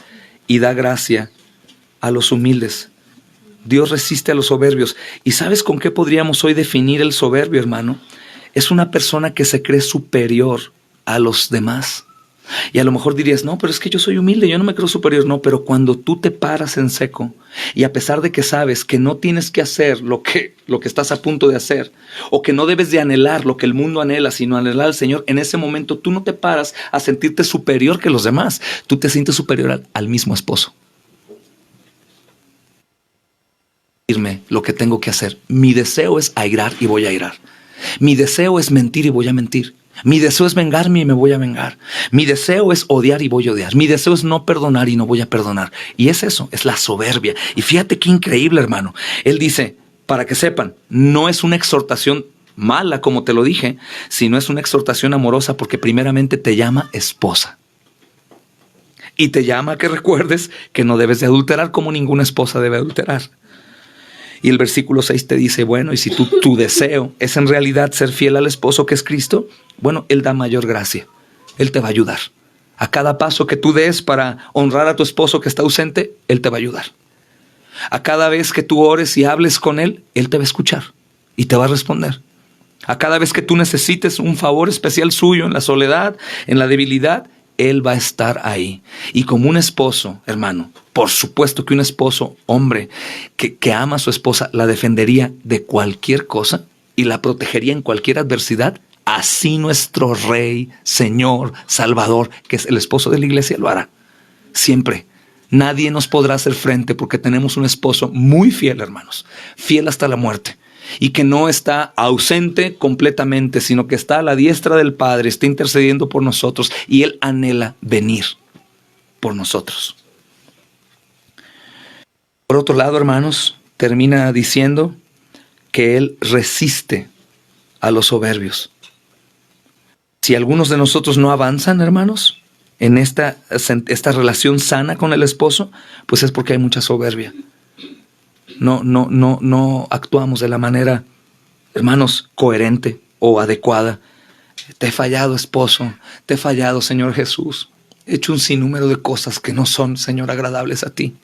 y da gracia a los humildes. Dios resiste a los soberbios. ¿Y sabes con qué podríamos hoy definir el soberbio, hermano? Es una persona que se cree superior a los demás. Y a lo mejor dirías, no, pero es que yo soy humilde, yo no me creo superior. No, pero cuando tú te paras en seco y a pesar de que sabes que no tienes que hacer lo que estás a punto de hacer, o que no debes de anhelar lo que el mundo anhela, sino anhelar al Señor, en ese momento tú no te paras a sentirte superior que los demás. Tú te sientes superior al mismo esposo. Lo que tengo que hacer. Mi deseo es airar y voy a airar. Mi deseo es mentir y voy a mentir. Mi deseo es vengarme y me voy a vengar. Mi deseo es odiar y voy a odiar. Mi deseo es no perdonar y no voy a perdonar. Y es eso, es la soberbia. Y fíjate qué increíble, hermano. Él dice, para que sepan, no es una exhortación mala, como te lo dije, sino es una exhortación amorosa porque primeramente te llama esposa. Y te llama a que recuerdes que no debes de adulterar como ninguna esposa debe adulterar. Y el versículo 6 te dice, bueno, y si tu deseo es en realidad ser fiel al esposo que es Cristo, bueno, Él da mayor gracia. Él te va a ayudar. A cada paso que tú des para honrar a tu esposo que está ausente, Él te va a ayudar. A cada vez que tú ores y hables con Él, Él te va a escuchar y te va a responder. A cada vez que tú necesites un favor especial suyo en la soledad, en la debilidad, Él va a estar ahí. Y como un esposo, hermano, por supuesto que un esposo, hombre, que ama a su esposa, la defendería de cualquier cosa y la protegería en cualquier adversidad. Así nuestro Rey, Señor, Salvador, que es el esposo de la iglesia, lo hará. Siempre. Nadie nos podrá hacer frente porque tenemos un esposo muy fiel, hermanos. Fiel hasta la muerte. Y que no está ausente completamente, sino que está a la diestra del Padre, está intercediendo por nosotros y Él anhela venir por nosotros. Por otro lado, hermanos, termina diciendo que Él resiste a los soberbios. Si algunos de nosotros no avanzan, hermanos, en esta relación sana con el esposo, pues es porque hay mucha soberbia. No actuamos de la manera, hermanos, coherente o adecuada. Te he fallado, esposo. Te he fallado, Señor Jesús. He hecho un sinnúmero de cosas que no son, Señor, agradables a ti.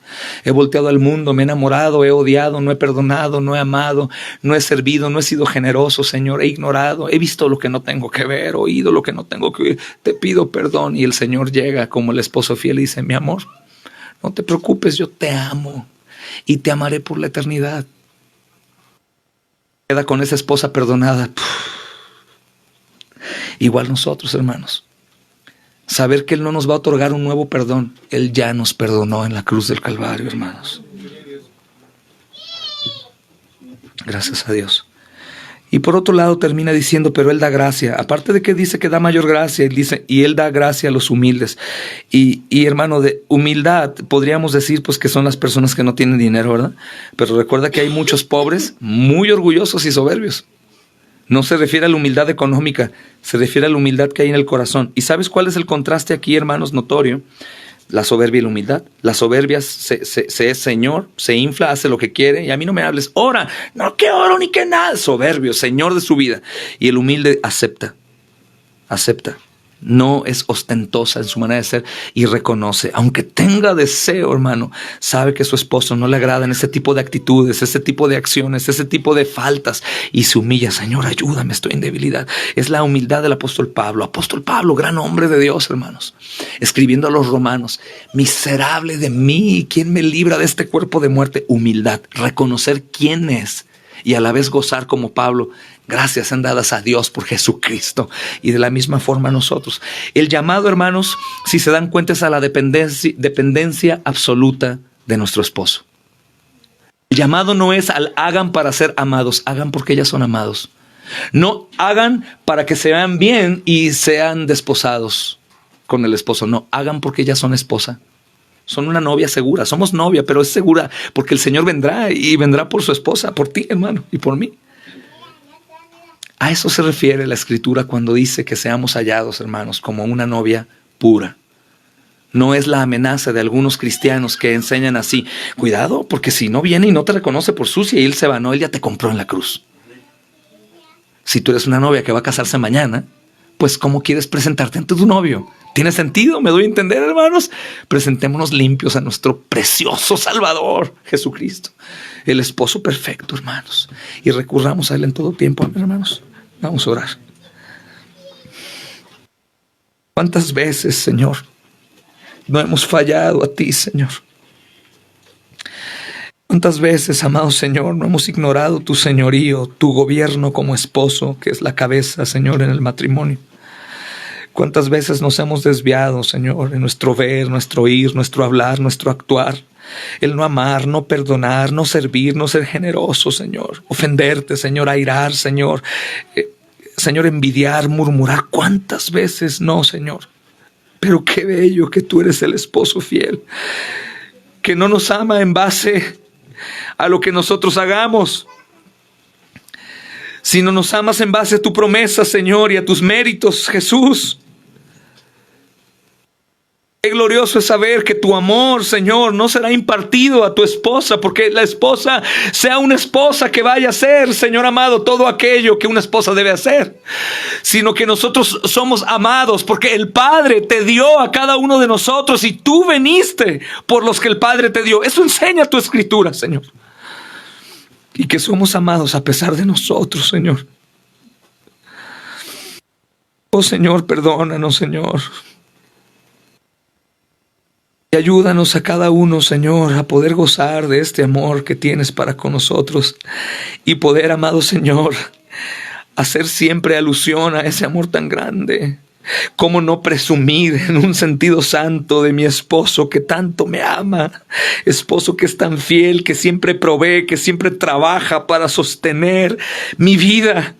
He volteado al mundo, me he enamorado, he odiado, no he perdonado, no he amado, no he servido, no he sido generoso, Señor. He ignorado, he visto lo que no tengo que ver, oído lo que no tengo que oír. Te pido perdón. Y el Señor llega como el esposo fiel y dice, mi amor, no te preocupes, yo te amo y te amaré por la eternidad. Queda con esa esposa perdonada. Igual nosotros, hermanos. Saber que Él no nos va a otorgar un nuevo perdón. Él ya nos perdonó en la cruz del Calvario, hermanos. Gracias a Dios. Y por otro lado termina diciendo, pero Él da gracia. Aparte de que dice que da mayor gracia, Él dice, y Él da gracia a los humildes. Y hermano, de humildad podríamos decir pues que son las personas que no tienen dinero, ¿verdad? Pero recuerda que hay muchos pobres muy orgullosos y soberbios. No se refiere a la humildad económica, se refiere a la humildad que hay en el corazón. ¿Y sabes cuál es el contraste aquí, hermanos, notorio? La soberbia y la humildad. La soberbia se es señor, se infla, hace lo que quiere. Y a mí no me hables, ora, no que oro ni que nada. Soberbio, señor de su vida. Y el humilde acepta. No es ostentosa en su manera de ser y reconoce, aunque tenga deseo, hermano, sabe que su esposo no le agrada en ese tipo de actitudes, ese tipo de acciones, ese tipo de faltas y se humilla. Señor, ayúdame, estoy en debilidad. Es la humildad del apóstol Pablo. Apóstol Pablo, gran hombre de Dios, hermanos, escribiendo a los romanos, miserable de mí, ¿quién me libra de este cuerpo de muerte? Humildad, reconocer quién es y a la vez gozar como Pablo. Gracias sean dadas a Dios por Jesucristo. Y de la misma forma nosotros. El llamado, hermanos, si se dan cuenta, es a la dependencia absoluta de nuestro esposo. El llamado no es al hagan para ser amados. Hagan porque ya son amados. No hagan para que se vean bien y sean desposados con el esposo. No, hagan porque ya son esposa. Son una novia segura. Somos novia, pero es segura porque el Señor vendrá y vendrá por su esposa, por ti, hermano, y por mí. A eso se refiere la Escritura cuando dice que seamos hallados, hermanos, como una novia pura. No es la amenaza de algunos cristianos que enseñan así. Cuidado, porque si no viene y no te reconoce por sucia y él se va, no, él ya te compró en la cruz. Si tú eres una novia que va a casarse mañana, pues ¿cómo quieres presentarte ante tu novio? ¿Tiene sentido? ¿Me doy a entender, hermanos? Presentémonos limpios a nuestro precioso Salvador, Jesucristo, el esposo perfecto, hermanos. Y recurramos a Él en todo tiempo, hermanos. Vamos a orar. ¿Cuántas veces, Señor, no hemos fallado a ti, Señor? ¿Cuántas veces, amado Señor, no hemos ignorado tu señorío, tu gobierno como esposo, que es la cabeza, Señor, en el matrimonio? ¿Cuántas veces nos hemos desviado, Señor, en nuestro ver, nuestro oír, nuestro hablar, nuestro actuar? El no amar, no perdonar, no servir, no ser generoso, Señor. Ofenderte, Señor, airar, Señor. Señor, envidiar, murmurar. ¿Cuántas veces no, Señor? Pero qué bello que tú eres el esposo fiel, que no nos ama en base a lo que nosotros hagamos, sino nos amas en base a tu promesa, Señor, y a tus méritos, Jesús. Qué glorioso es saber que tu amor, Señor, no será impartido a tu esposa, porque la esposa sea una esposa que vaya a hacer, Señor amado, todo aquello que una esposa debe hacer, sino que nosotros somos amados porque el Padre te dio a cada uno de nosotros y tú veniste por los que el Padre te dio. Eso enseña tu Escritura, Señor. Y que somos amados a pesar de nosotros, Señor. Oh, Señor, perdónanos, Señor. Y ayúdanos a cada uno, Señor, a poder gozar de este amor que tienes para con nosotros. Y poder, amado Señor, hacer siempre alusión a ese amor tan grande. ¿Cómo no presumir en un sentido santo de mi esposo que tanto me ama? Esposo que es tan fiel, que siempre provee, que siempre trabaja para sostener mi vida.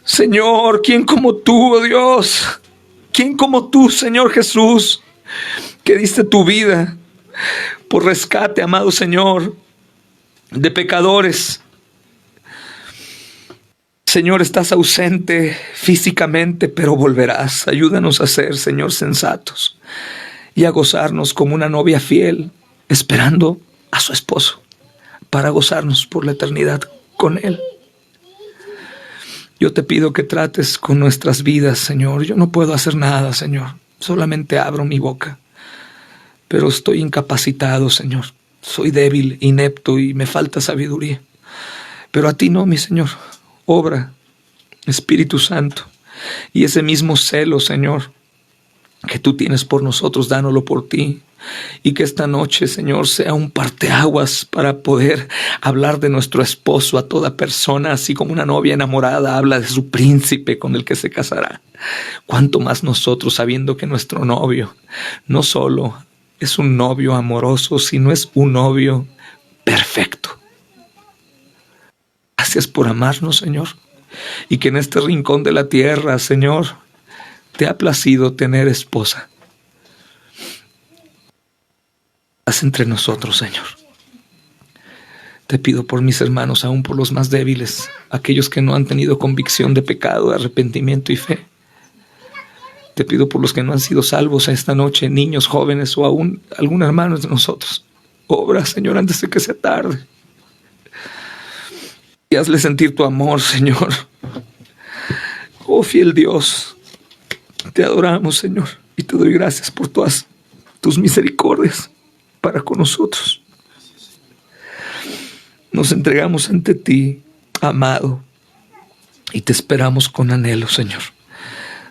Señor, ¿quién como tú, oh Dios? ¿Quién como tú, Señor Jesús? Que diste tu vida por rescate, amado Señor, de pecadores. Señor, estás ausente físicamente, pero volverás. Ayúdanos a ser, Señor, sensatos y a gozarnos como una novia fiel, esperando a su esposo para gozarnos por la eternidad con Él. Yo te pido que trates con nuestras vidas, Señor. Yo no puedo hacer nada, Señor. Solamente abro mi boca, pero estoy incapacitado, Señor. Soy débil, inepto y me falta sabiduría. Pero a ti no, mi Señor. Obra, Espíritu Santo. Y ese mismo celo, Señor, que tú tienes por nosotros, dánoslo por ti. Y que esta noche, Señor, sea un parteaguas para poder hablar de nuestro esposo a toda persona, así como una novia enamorada habla de su príncipe con el que se casará. Cuánto más nosotros, sabiendo que nuestro novio no solo es un novio amoroso, sino es un novio perfecto. Gracias por amarnos, Señor. Y que en este rincón de la tierra, Señor, te ha placido tener esposa. Haz entre nosotros, Señor. Te pido por mis hermanos, aún por los más débiles, aquellos que no han tenido convicción de pecado, arrepentimiento y fe. Te pido por los que no han sido salvos esta noche, niños, jóvenes o aún algún hermano de nosotros. Obra, Señor, antes de que sea tarde. Y hazle sentir tu amor, Señor. Oh, fiel Dios, te adoramos, Señor, y te doy gracias por todas tus misericordias para con nosotros. Nos entregamos ante ti, amado, y te esperamos con anhelo, Señor.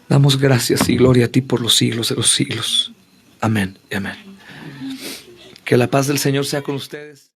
Damos gracias y gloria a ti por los siglos de los siglos. Amén y amén. Que la paz del Señor sea con ustedes.